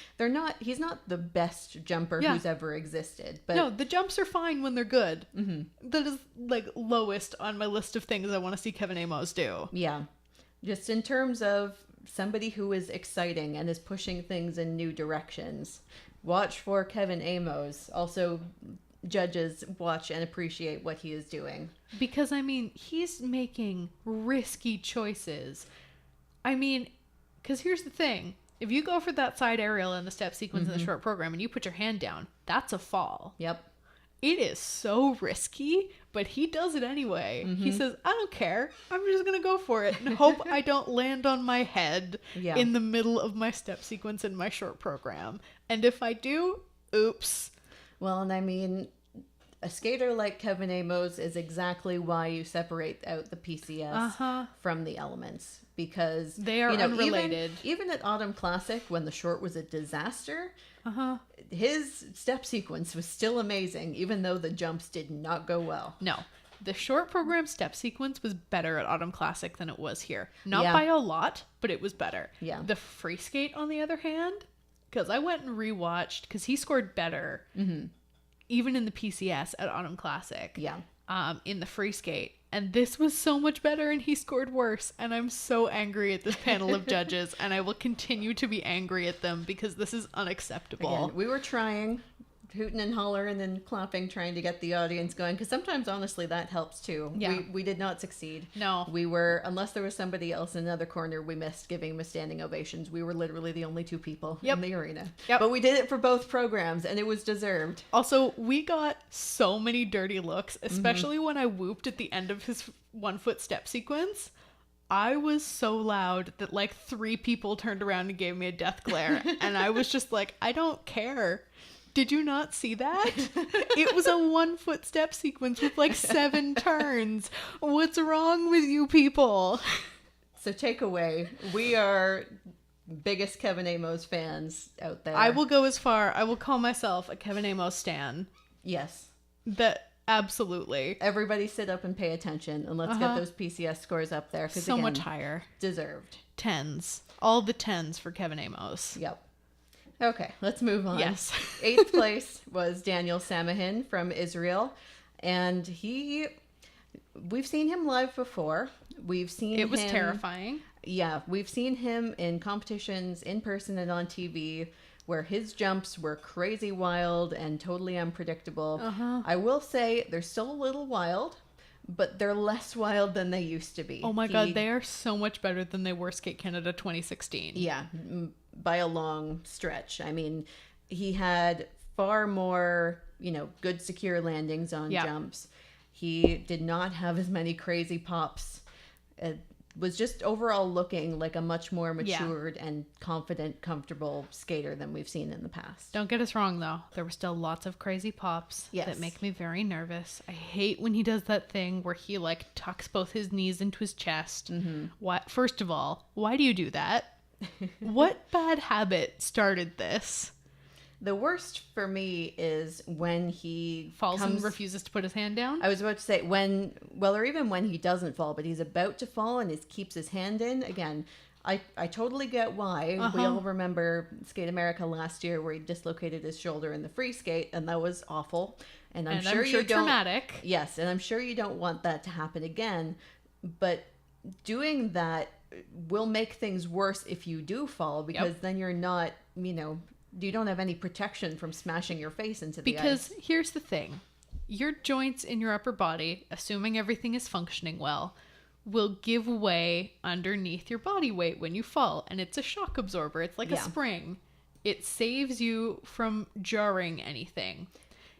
He's not the best jumper who's ever existed. But
no, the jumps are fine when they're good. That is lowest on my list of things I want to see Kevin Aymoz do.
Yeah. Just in terms of somebody who is exciting and is pushing things in new directions. Watch for Kevin Aymoz. Also, judges watch and appreciate what he is doing.
Because, he's making risky choices. Because here's the thing. If you go for that side aerial in the step sequence in the short program and you put your hand down, that's a fall.
Yep.
It is so risky, but he does it anyway. He says, I don't care. I'm just going to go for it and hope I don't land on my head in the middle of my step sequence in my short program. And if I do, oops.
Well, and I mean, a skater like Kevin Aymoz is exactly why you separate out the PCS from the elements, because
they are unrelated.
Even at Autumn Classic, when the short was a disaster, his step sequence was still amazing, even though the jumps did not go well.
No. The short program step sequence was better at Autumn Classic than it was here. Not by a lot, but it was better.
Yeah.
The free skate, on the other hand, because I went and rewatched, because he scored better, even in the PCS at Autumn Classic.
Yeah.
In the free skate. And this was so much better, and he scored worse. And I'm so angry at this panel of judges, and I will continue to be angry at them, because this is unacceptable.
Again, we were trying, hooting and hollering and clapping, trying to get the audience going, because sometimes honestly that helps too. We did not succeed.
No,
we were, unless there was somebody else in another corner, we missed giving them standing ovations. We were literally the only two people in the arena. But we did it for both programs, and it was deserved.
Also, we got so many dirty looks, especially when I whooped at the end of his 1 foot step sequence. I was so loud that like 3 people turned around and gave me a death glare, and I was just like, I don't care. Did you not see that? It was a 1 foot step sequence with like 7 turns. What's wrong with you people?
So takeaway, we are biggest Kevin Aymoz fans out there.
I will go as far. I will call myself a Kevin Aymoz stan.
Yes.
Absolutely.
Everybody sit up and pay attention, and let's get those PCS scores up there.
So again, much higher.
Deserved.
10s. All the 10s for Kevin Aymoz.
Yep. Okay, let's move on.
Yes.
8th place was Daniel Samahin from Israel. And we've seen him live before. It
was terrifying.
Yeah, we've seen him in competitions in person and on TV where his jumps were crazy wild and totally unpredictable. I will say they're still a little wild, but they're less wild than they used to be.
Oh my God, they are so much better than they were Skate Canada 2016.
Yeah, by a long stretch. I mean, he had far more, good secure landings on jumps. He did not have as many crazy pops. It was just overall looking like a much more matured and confident, comfortable skater than we've seen in the past.
Don't get us wrong, though. There were still lots of crazy pops that make me very nervous. I hate when he does that thing where he tucks both his knees into his chest. First of all, why do you do that? What bad habit started this?
The worst for me is when he
falls and refuses to put his hand down.
I was about to say or even when he doesn't fall, but he's about to fall and keeps his hand in. Again, I totally get why. We all remember Skate America last year where he dislocated his shoulder in the free skate, and that was awful. And I'm sure you don't.
Traumatic.
Yes, and I'm sure you don't want that to happen again. But doing that will make things worse if you do fall, because then you're not, you don't have any protection from smashing your face into the ice.
Because here's the thing. Your joints in your upper body, assuming everything is functioning well, will give way underneath your body weight when you fall. And it's a shock absorber. It's like a spring. It saves you from jarring anything.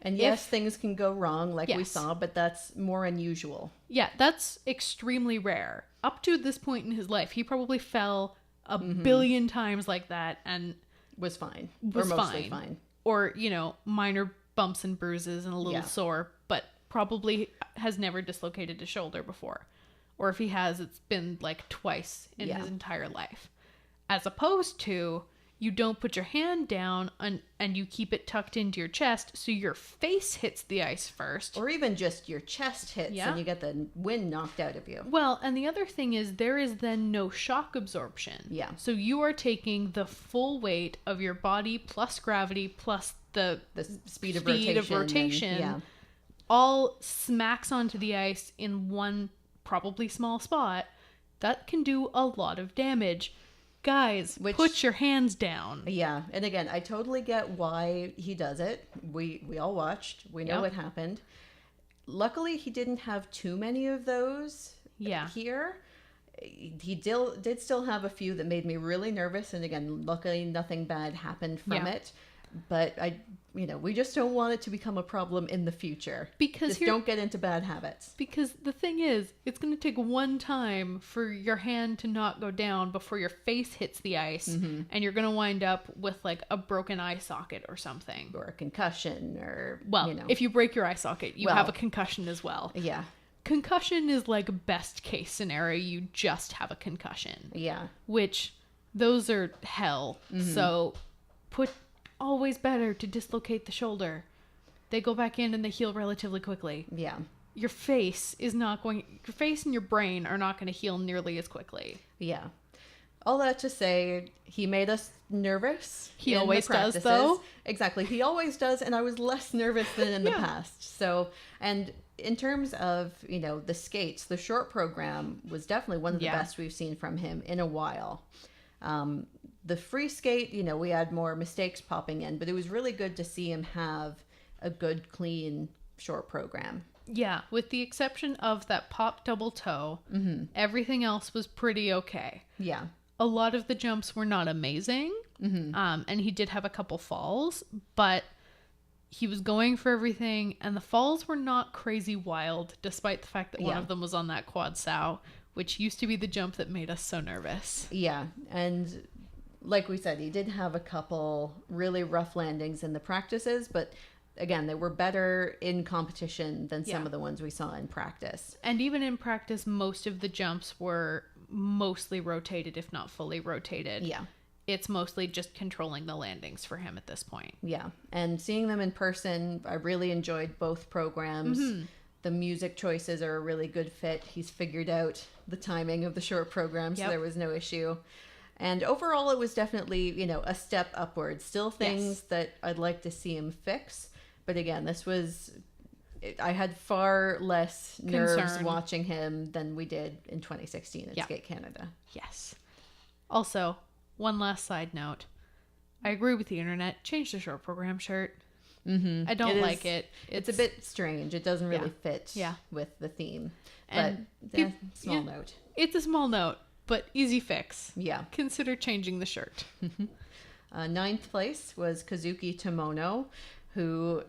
And yes, things can go wrong we saw, but that's more unusual.
Yeah, that's extremely rare. Up to this point in his life, he probably fell a billion times like that and
was fine. Or mostly fine.
Or, minor bumps and bruises and a little sore, but probably has never dislocated his shoulder before. Or if he has, it's been twice in his entire life. As opposed to, you don't put your hand down and you keep it tucked into your chest so your face hits the ice first.
Or even just your chest hits and you get the wind knocked out of you.
Well, and the other thing is there is then no shock absorption.
Yeah.
So you are taking the full weight of your body plus gravity plus the
speed of rotation.
And, all smacks onto the ice in one probably small spot. That can do a lot of damage. Guys, put your hands down.
Yeah, and again, I totally get why he does it. We all watched. We know what happened. Luckily, he didn't have too many of those here. He did still have a few that made me really nervous, and again, luckily nothing bad happened from it. but we just don't want it to become a problem in the future.
Because
just don't get into bad habits.
Because the thing is, it's going to take one time for your hand to not go down before your face hits the ice, and you're going to wind up with like a broken eye socket or something.
Or a concussion, or...
Well, if you break your eye socket, you have a concussion as well.
Yeah.
Concussion is like best case scenario. You just have a concussion.
Yeah.
Which, those are hell. So, always better to dislocate the shoulder. They go back in and they heal relatively quickly.
Yeah.
Your face and your brain are not going to heal nearly as quickly.
Yeah. All that to say, he made us nervous.
He always does, though.
Exactly. He always does, and I was less nervous than in the past. So, and in terms of, the skates, the short program was definitely one of the best we've seen from him in a while. The free skate, we had more mistakes popping in, but it was really good to see him have a good, clean short program.
Yeah, with the exception of that pop double toe, everything else was pretty okay.
Yeah.
A lot of the jumps were not amazing, and he did have a couple falls, but he was going for everything, and the falls were not crazy wild, despite the fact that one of them was on that quad sow, which used to be the jump that made us so nervous.
Yeah, and like we said, he did have a couple really rough landings in the practices, but again, they were better in competition than some of the ones we saw in practice.
And even in practice, most of the jumps were mostly rotated, if not fully rotated.
Yeah.
It's mostly just controlling the landings for him at this point.
Yeah. And seeing them in person, I really enjoyed both programs. The music choices are a really good fit. He's figured out the timing of the short program, so there was no issue. And overall, it was definitely, a step upwards. Still things that I'd like to see him fix. But again, I had far less nerves watching him than we did in 2016 at Skate Canada.
Yes. Also, one last side note. I agree with the internet. Change the short program shirt. I don't like it.
It's a bit strange. It doesn't really fit with the theme.
And
but small note.
It's a small note, but easy fix.
Yeah.
Consider changing the shirt.
9th place was Kazuki Tomono, who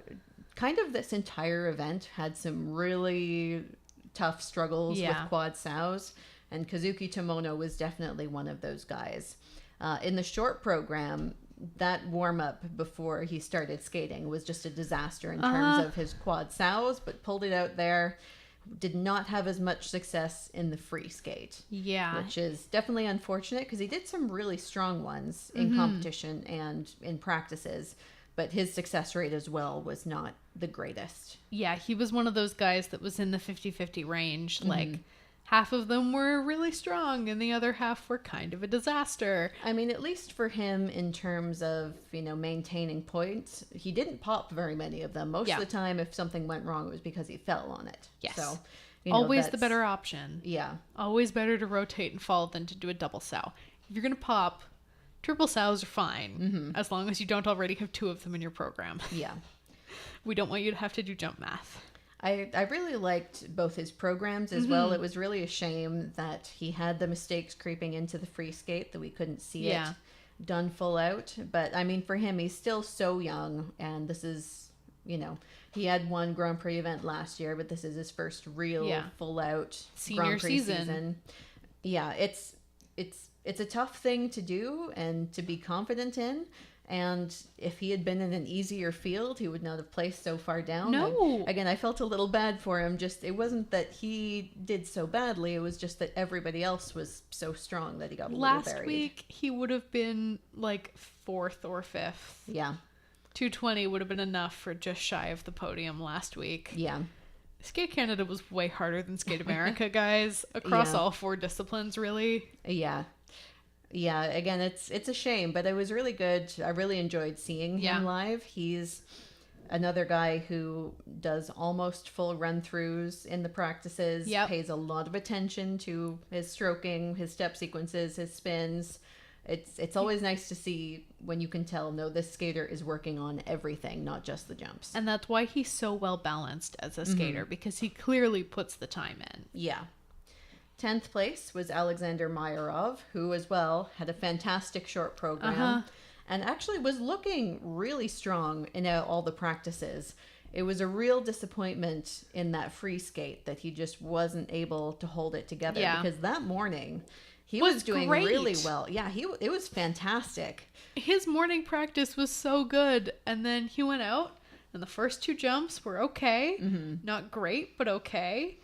kind of this entire event had some really tough struggles with quad sows, and Kazuki Tomono was definitely one of those guys. In the short program, that warm-up before he started skating was just a disaster in terms of his quad sows, but pulled it out there. Did not have as much success in the free skate.
Yeah.
Which is definitely unfortunate because he did some really strong ones in competition and in practices, but his success rate as well was not the greatest.
Yeah, he was one of those guys that was in the 50-50 range. Like, half of them were really strong and the other half were kind of a disaster.
I mean, at least for him in terms of, maintaining points, he didn't pop very many of them. Most of the time, if something went wrong, it was because he fell on it.
Yes.
So,
always the better option.
Yeah.
Always better to rotate and fall than to do a double sow. If you're going to pop, triple sows are fine, as long as you don't already have 2 of them in your program.
Yeah.
We don't want you to have to do jump math.
I really liked both his programs as well. It was really a shame that he had the mistakes creeping into the free skate, that we couldn't see it done full out. But I mean, for him, he's still so young, and this is, he had one Grand Prix event last year, but this is his first real full out
senior
Grand Prix
season.
Yeah, it's a tough thing to do and to be confident in. And if he had been in an easier field, he would not have placed so far down.
No.
I felt a little bad for him. Just, it wasn't that he did so badly. It was just that everybody else was so strong that he got a little buried.
Last week, he would have been like 4th or 5th.
Yeah.
220 would have been enough for just shy of the podium last week.
Yeah.
Skate Canada was way harder than Skate America, guys. Across all 4 disciplines, really.
Yeah. Yeah, again, it's a shame, but it was really good. I really enjoyed seeing him live. He's another guy who does almost full run-throughs in the practices, pays a lot of attention to his stroking, his step sequences, his spins. It's always nice to see when you can tell, no, this skater is working on everything, not just the jumps.
And that's why he's so well balanced as a skater, because he clearly puts the time in.
Yeah. 10th place was Alexander Mayarov, who as well had a fantastic short program. and actually was looking really strong in all the practices. It was a real disappointment in that free skate that he just wasn't able to hold it together, because that morning he was doing really well. Yeah, it was fantastic.
His morning practice was so good, and then he went out and the first 2 jumps were okay. Not great, but okay.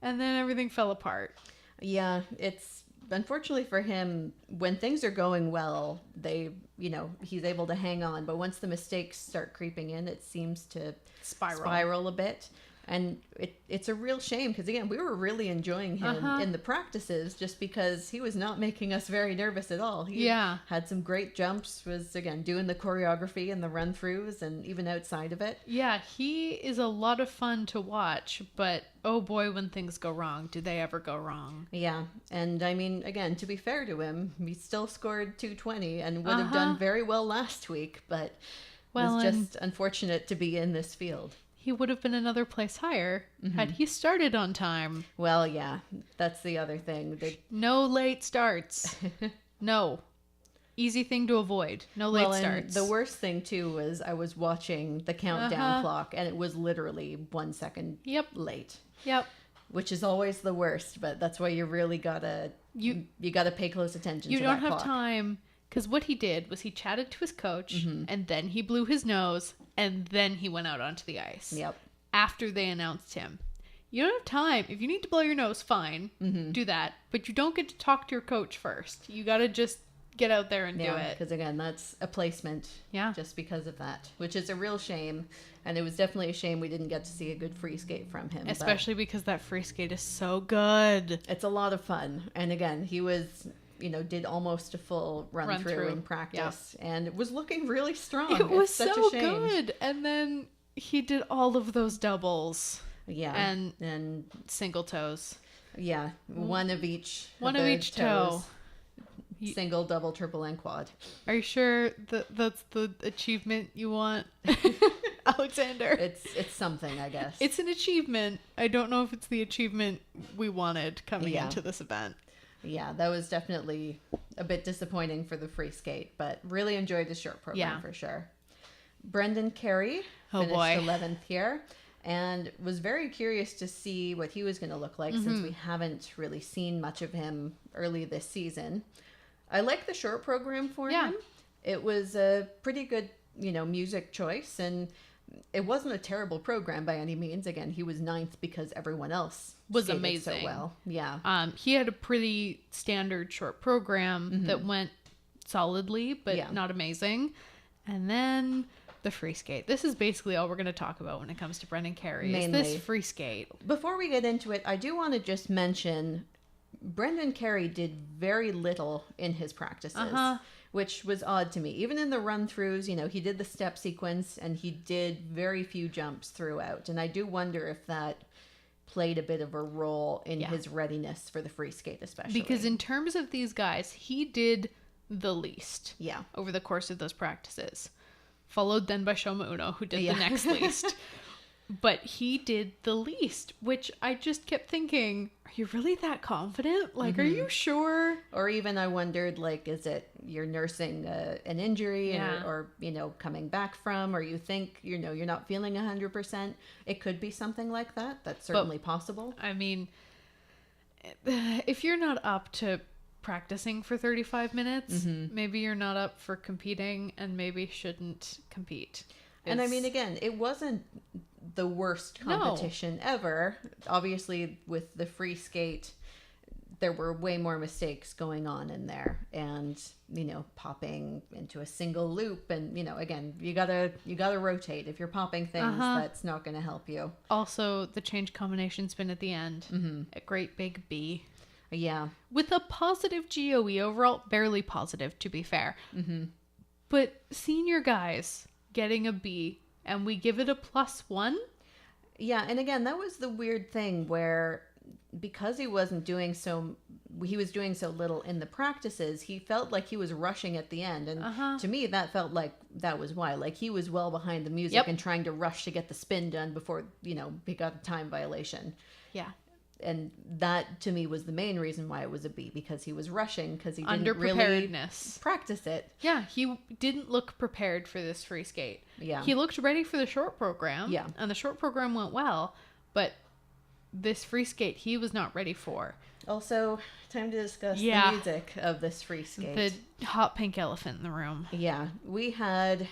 And then everything fell apart.
Yeah, it's unfortunately for him, when things are going well, he's able to hang on. But once the mistakes start creeping in, it seems to spiral a bit. And it's a real shame because, again, we were really enjoying him in the practices just because he was not making us very nervous at all. He had some great jumps, was, again, doing the choreography and the run-throughs and even outside of it.
Yeah, he is a lot of fun to watch, but oh boy, when things go wrong, do they ever go wrong?
Yeah, and I mean, again, to be fair to him, he still scored 220 and would have done very well last week, but was just unfortunate to be in this field.
He would have been another place higher had he started on time.
Well, yeah, that's the other thing.
No late starts. No. Easy thing to avoid. No late starts.
The worst thing, too, was I was watching the countdown clock, and it was literally 1 second late.
Yep.
Which is always the worst, but that's why you really gotta... You gotta pay close attention to that clock.
You don't have time... Because what he did was he chatted to his coach, and then he blew his nose, and then he went out onto the ice.
Yep.
After they announced him. You don't have time. If you need to blow your nose, fine. Do that. But you don't get to talk to your coach first. You got to just get out there and do it.
Because, again, that's a placement just because of that, which is a real shame. And it was definitely a shame we didn't get to see a good free skate from him.
Especially because that free skate is so good.
It's a lot of fun. And, again, he was... did almost a full run through in practice and it was looking really strong.
It was so good. And then he did all of those doubles.
Yeah.
And single toes.
Yeah. One of each
toe.
Single, double, triple, and quad.
Are you sure that's the achievement you want, Alexander?
It's something, I guess.
It's an achievement. I don't know if it's the achievement we wanted coming into this event.
Yeah, that was definitely a bit disappointing for the free skate, but really enjoyed the short program for sure. Brendan Carey finished 11th here and was very curious to see what he was going to look like since we haven't really seen much of him early this season. I like the short program for him. It was a pretty good, music choice, and it wasn't a terrible program by any means. Again, he was 9th because everyone else
was amazing.
So well. Yeah.
He had a pretty standard short program that went solidly, but not amazing. And then the free skate. This is basically all we're going to talk about when it comes to Brendan Carey. Mainly. Is this free skate.
Before we get into it, I do want to just mention Brendan Carey did very little in his practices. Which was odd to me. Even in the run-throughs, he did the step sequence and he did very few jumps throughout. And I do wonder if that played a bit of a role in his readiness for the free skate especially.
Because in terms of these guys, he did the least over the course of those practices. Followed then by Shoma Uno, who did the next least. But he did the least, which I just kept thinking, are you really that confident? Like, are you sure?
Or even I wondered, like, is it you're nursing an injury or, coming back from, or you think, you're not feeling 100%? It could be something like that. That's certainly possible.
I mean, if you're not up to practicing for 35 minutes, maybe you're not up for competing and maybe shouldn't compete.
And I mean, again, it wasn't the worst competition ever. Obviously, with the free skate, there were way more mistakes going on in there, and popping into a single loop, and again, you gotta rotate. If you're popping things, that's not going to help you.
Also, the change combination spin at the end, a great big B.
Yeah,
with a positive GOE overall, barely positive to be fair. But senior guys getting a B, and we give it a +1.
Yeah, and again, that was the weird thing where because he was doing so little in the practices, he felt like he was rushing at the end, and to me that felt like that was why. Like, he was well behind the music and trying to rush to get the spin done before he got a time violation.
Yeah.
And that to me was the main reason why it was a B, because he was rushing, because he didn't really practice it.
Yeah, he didn't look prepared for this free skate.
Yeah.
He looked ready for the short program.
Yeah.
And the short program went well, but this free skate he was not ready for.
Also, time to discuss the music of this free skate.
The hot pink elephant in the room.
Yeah. We had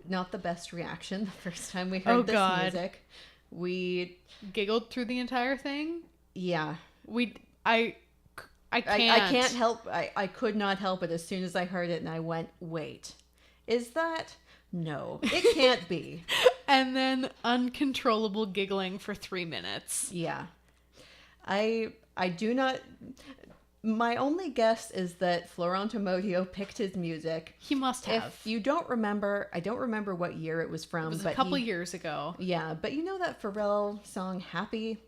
not the best reaction the first time we heard this music. We
giggled through the entire thing.
Yeah.
I can't
help. I could not help it as soon as I heard it, and I went, wait, is that? No, it can't be.
And then uncontrollable giggling for 3 minutes.
Yeah. I do not. My only guess is that Florent Amodio picked his music.
He must have.
If you don't remember, I don't remember what year it was from.
It was a couple years ago.
Yeah, but you know that Pharrell song Happy?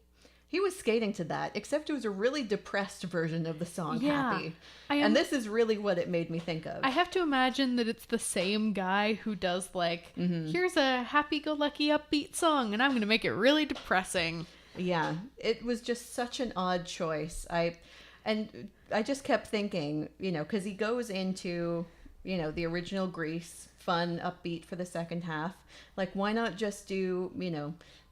He was skating to that, except it was a really depressed version of the song Happy. And this is really what it made me think of.
I have to imagine that it's the same guy who does like, here's a happy-go-lucky upbeat song, and I'm going to make it really depressing.
Yeah, it was just such an odd choice. I just kept thinking, because he goes into, the original Grease, fun, upbeat for the second half. Like, why not just do,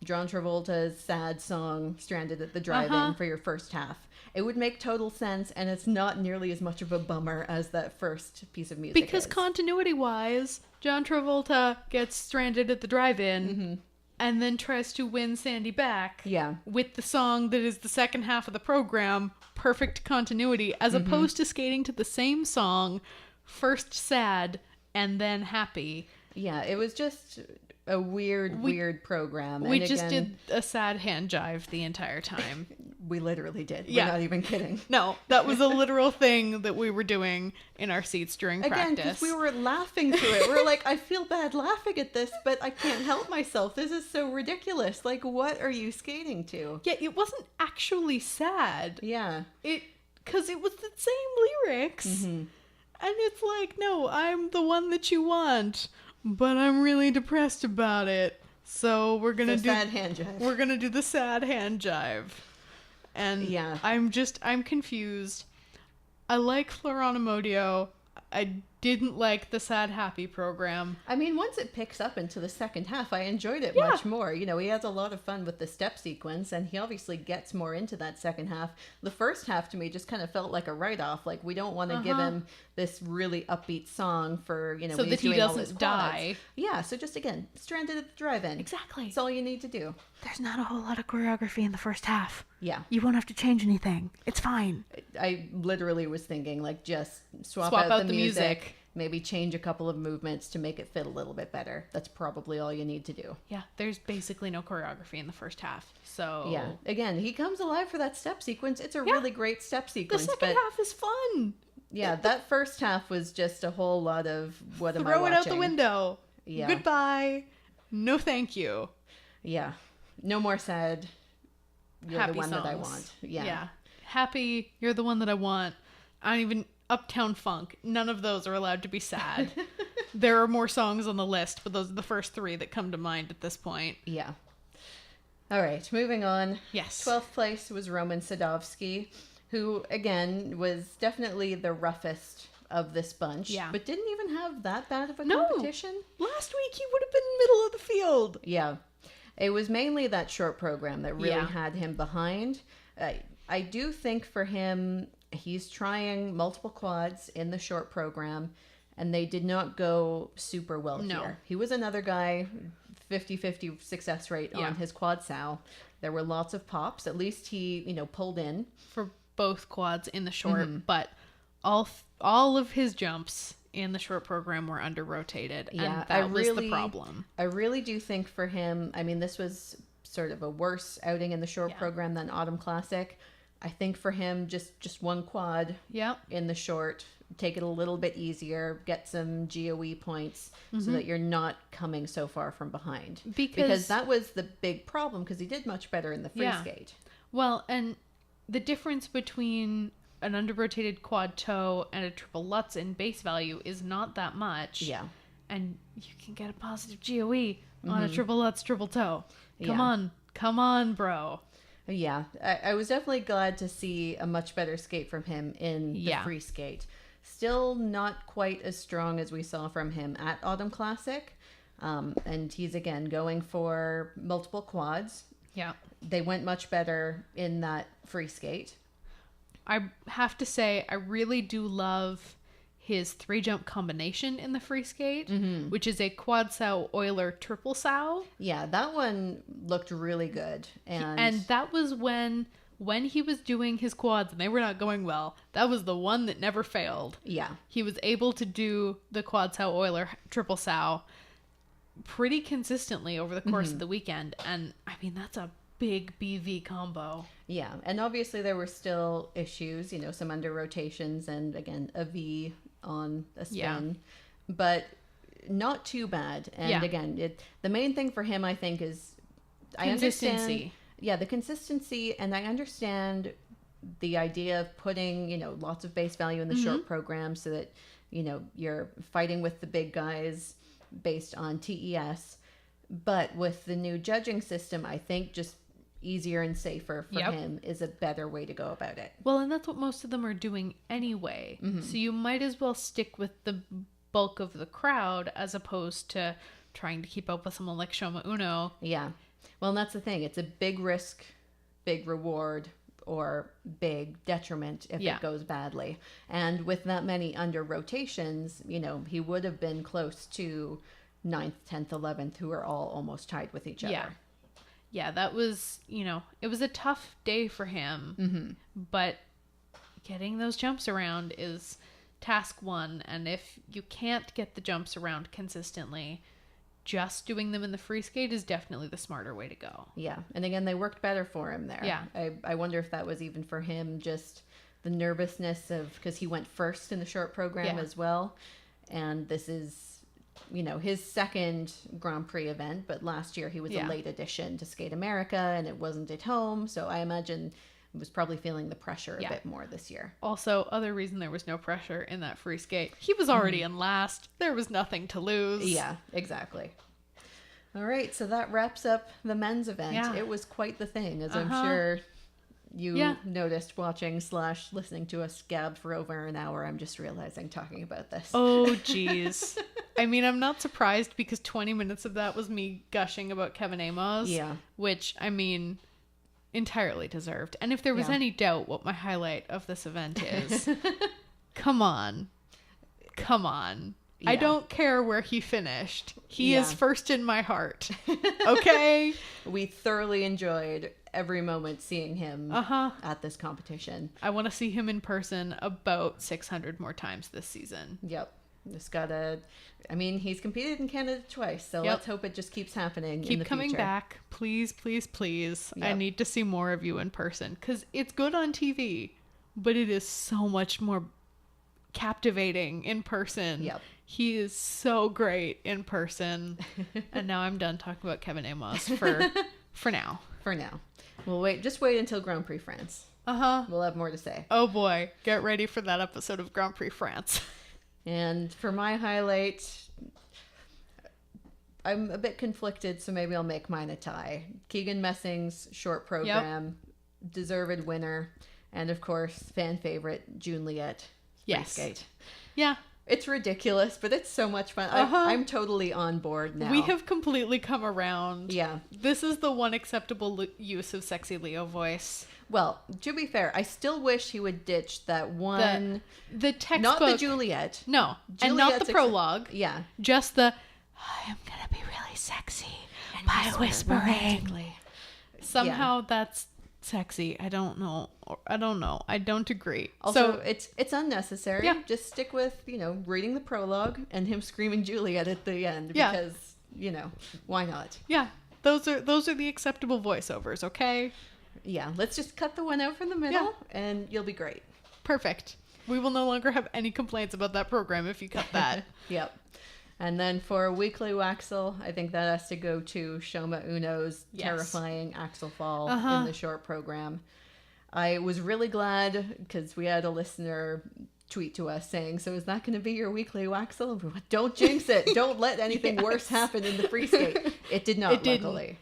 John Travolta's sad song, Stranded at the Drive-In, for your first half? It would make total sense, and it's not nearly as much of a bummer as that first piece of music
because continuity-wise, John Travolta gets stranded at the drive-in and then tries to win Sandy back with the song that is the second half of the program, perfect continuity, as opposed to skating to the same song, first sad and then happy.
Yeah, it was just a weird program.
We just did a sad hand jive the entire time.
We literally did. We're not even kidding.
No, that was a literal thing that we were doing in our seats during practice.
Again, because we were laughing through it. We're like, I feel bad laughing at this, but I can't help myself. This is so ridiculous. Like, what are you skating to?
Yeah, it wasn't actually sad.
Yeah.
Because it was the same lyrics. And it's like, no, I'm the one that you want, but I'm really depressed about it. So we're gonna do
sad hand jive.
We're gonna do the sad hand jive. And I'm confused. I like Florent Amodio. I didn't like the sad happy program.
I mean, once it picks up into the second half, I enjoyed it much more. He has a lot of fun with the step sequence, and he obviously gets more into that second half. The first half to me just kind of felt like a write-off. Like, we don't want to give him this really upbeat song for,
so that he doesn't die.
Yeah, so just, again, Stranded at the Drive-In.
Exactly.
That's all you need to do.
There's not a whole lot of choreography in the first half.
Yeah.
You won't have to change anything. It's fine.
I literally was thinking, like, just swap out the music. Maybe change a couple of movements to make it fit a little bit better. That's probably all you need to do.
Yeah, there's basically no choreography in the first half. So
yeah, again, he comes alive for that step sequence. It's a really great step sequence.
The second half is fun.
Yeah, that first half was just a whole lot of what am I watching?
Throw it out the window.
Yeah.
Goodbye. No thank you.
Yeah. No more sad. You're
Happy
the one
songs.
that I want. Yeah.
Happy, you're the one that I want. I don't even... Uptown Funk. None of those are allowed to be sad. There are more songs on the list, but those are the first 3 that come to mind at this point.
Yeah. All right, moving on.
Yes.
12th place was Roman Sadovsky, who, again, was definitely the roughest of this bunch.
Yeah.
But didn't even have that bad of a competition.
Last week he would have been middle of the field.
Yeah. It was mainly that short program that really had him behind. I do think for him... He's trying multiple quads in the short program, and they did not go super well here. He was another guy, 50-50 success rate on his quad sow. There were lots of pops. At least he, pulled in.
For both quads in the short, but all of his jumps in the short program were under-rotated, and that was the problem.
I really do think for him, I mean, this was sort of a worse outing in the short program than Autumn Classic. I think for him, just one quad in the short, take it a little bit easier, get some GOE points so that you're not coming so far from behind. Because that was the big problem, because he did much better in the free skate.
Well, and the difference between an under-rotated quad toe and a triple Lutz in base value is not that much.
Yeah.
And you can get a positive GOE on a triple Lutz triple toe. Come on, bro.
Yeah, I was definitely glad to see a much better skate from him in the free skate. Still not quite as strong as we saw from him at Autumn Classic. And he's, again, going for multiple quads.
Yeah.
They went much better in that free skate.
I have to say, I really do love his 3-jump combination in the free skate, which is a quad sow Euler triple sow.
Yeah, that one looked really good.
And that was when he was doing his quads and they were not going well. That was the one that never failed.
Yeah.
He was able to do the quad sow Euler triple sow pretty consistently over the course of the weekend. And I mean, that's a big BV combo.
Yeah. And obviously there were still issues, some under rotations and, again, a V on a spin, but not too bad. And again, the main thing for him, I think, is I understand. Yeah, the consistency, and I understand the idea of putting, lots of base value in the short program so that, you're fighting with the big guys based on TES. But with the new judging system, I think just easier and safer for him is a better way to go about it.
Well, and that's what most of them are doing anyway. So you might as well stick with the bulk of the crowd as opposed to trying to keep up with someone like Shoma Uno.
Yeah. Well, and that's the thing. It's a big risk, big reward, or big detriment if it goes badly. And with that many under rotations, he would have been close to 9th, 10th, 11th, who are all almost tied with each other.
Yeah, that was, it was a tough day for him, but getting those jumps around is task one. And if you can't get the jumps around consistently, just doing them in the free skate is definitely the smarter way to go.
Yeah. And again, they worked better for him there.
Yeah.
I wonder if that was even for him, just the nervousness of, because he went first in the short program as well. And this is, his second Grand Prix event, but last year he was a late addition to Skate America and it wasn't at home. So I imagine he was probably feeling the pressure a bit more this year.
Also, other reason there was no pressure in that free skate, he was already in last. There was nothing to lose.
Yeah, exactly. All right, so that wraps up the men's event. Yeah. It was quite the thing, as I'm sure you noticed watching / listening to us gab for over an hour. I'm just realizing talking about this.
Oh, geez. I mean, I'm not surprised because 20 minutes of that was me gushing about Kevin Aymoz. Yeah. Which, I mean, entirely deserved. And if there was any doubt what my highlight of this event is, come on. Yeah. I don't care where he finished. He is first in my heart. Okay?
We thoroughly enjoyed every moment seeing him at this competition.
I want to see him in person about 600 more times this season.
Yep. Just gotta, he's competed in Canada twice, so let's hope it just keeps happening in the future.
Keep coming back. Please, please, please. Yep. I need to see more of you in person because it's good on TV, but it is so much more captivating in person. Yep. He is so great in person. And now I'm done talking about Kevin Aymoz for now.
For now. Just wait until Grand Prix France. We'll have more to say.
Oh boy. Get ready for that episode of Grand Prix France.
And for my highlight, I'm a bit conflicted, so maybe I'll make mine a tie. Keegan Messing's short program, deserved winner. And of course, fan favorite, June Liette.
Yes.
Skate.
Yeah.
It's ridiculous, but it's so much fun. I'm totally on board now.
We have completely come around.
Yeah.
This is the one acceptable use of Sexy Leo voice.
Well, to be fair, I still wish he would ditch that one.
The textbook.
Not the Juliet.
No. And not the prologue.
Yeah.
Just the, I'm going to be really sexy and by whispering. Somehow that's sexy. I don't know. I don't agree.
Also, it's unnecessary. Yeah. Just stick with, reading the prologue and him screaming Juliet at the end because, why not?
Yeah. Those are the acceptable voiceovers, okay?
Yeah. Let's just cut the one out from the middle and you'll be great.
Perfect. We will no longer have any complaints about that program if you cut that.
Yep. And then for Weekly Waxel, I think that has to go to Shoma Uno's terrifying axle fall in the short program. I was really glad because we had a listener tweet to us saying, so is that going to be your Weekly Waxel? Don't jinx it. Don't let anything worse happen in the free skate. It did not, luckily.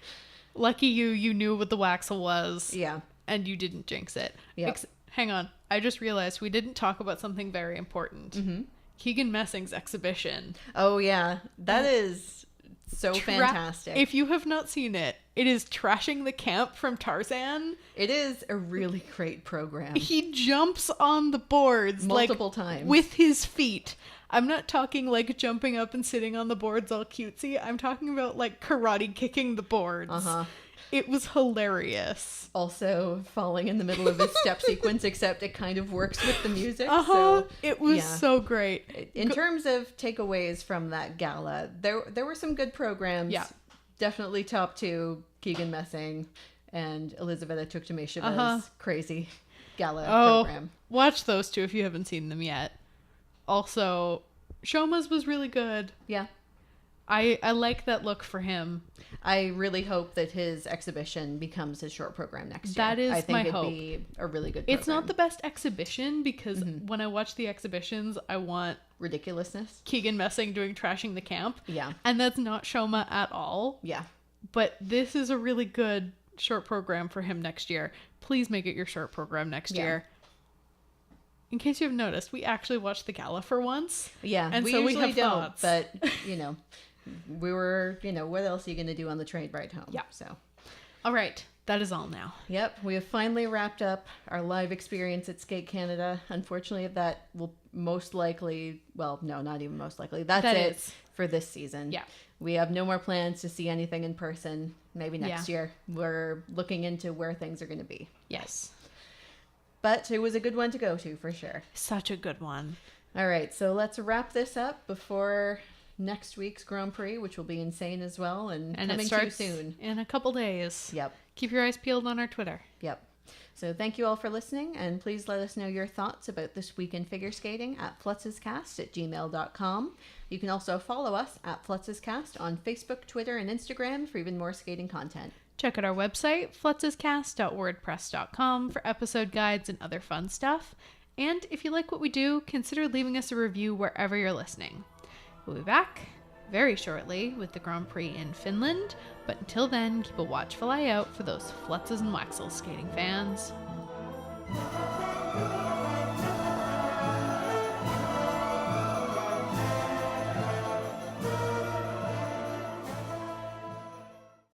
Lucky you knew what the Waxel was.
Yeah.
And you didn't jinx it.
Yeah.
Hang on. I just realized we didn't talk about something very important.
Mm-hmm.
Keegan Messing's exhibition.
Oh, yeah. That is so fantastic.
If you have not seen it, it is Trashing the Camp from Tarzan.
It is a really great program.
He jumps on the boards
multiple times
with his feet. I'm not talking like jumping up and sitting on the boards all cutesy. I'm talking about like karate kicking the boards.
Uh-huh.
It was hilarious.
Also falling in the middle of his step sequence, except it kind of works with the music.
Uh-huh.
So
it was so great.
In terms of takeaways from that gala, there were some good programs.
Yeah.
Definitely top 2, Keegan Messing and Elizaveta Tuktamysheva's crazy gala program.
Watch those 2 if you haven't seen them yet. Also, Shoma's was really good.
Yeah.
I like that look for him.
I really hope that his exhibition becomes his short program next year.
That is my hope.
I think it'd be a really good program.
It's not the best exhibition because when I watch the exhibitions, I want
ridiculousness.
Keegan Messing doing Trashing the Camp.
Yeah.
And that's not Shoma at all.
Yeah.
But this is a really good short program for him next year. Please make it your short program next year. In case you have noticed, we actually watched the gala for once.
Yeah,
and
we
so
usually
we have
don't,
thoughts.
But, we were, what else are you going to do on the train ride home?
Yeah.
So.
All right. That is all now.
Yep. We have finally wrapped up our live experience at Skate Canada. Unfortunately, that will most likely, well, no, not even most likely. That's it for this season.
Yeah.
We have no more plans to see anything in person. Maybe next year. We're looking into where things are going to be.
Yes.
But it was a good one to go to for sure.
Such a good one.
All right. So let's wrap this up before next week's Grand Prix, which will be insane as well. And coming
it starts
too soon.
In a couple days.
Yep.
Keep your eyes peeled on our Twitter.
Yep. So thank you all for listening, and please let us know your thoughts about this week in figure skating at flutzescast@gmail.com. You can also follow us at Flutzescast on Facebook, Twitter, and Instagram for even more skating content.
Check out our website, flutzescast.wordpress.com, for episode guides and other fun stuff. And if you like what we do, consider leaving us a review wherever you're listening. We'll be back very shortly with the Grand Prix in Finland, but until then, keep a watchful eye out for those Flutzes and Waxels skating fans.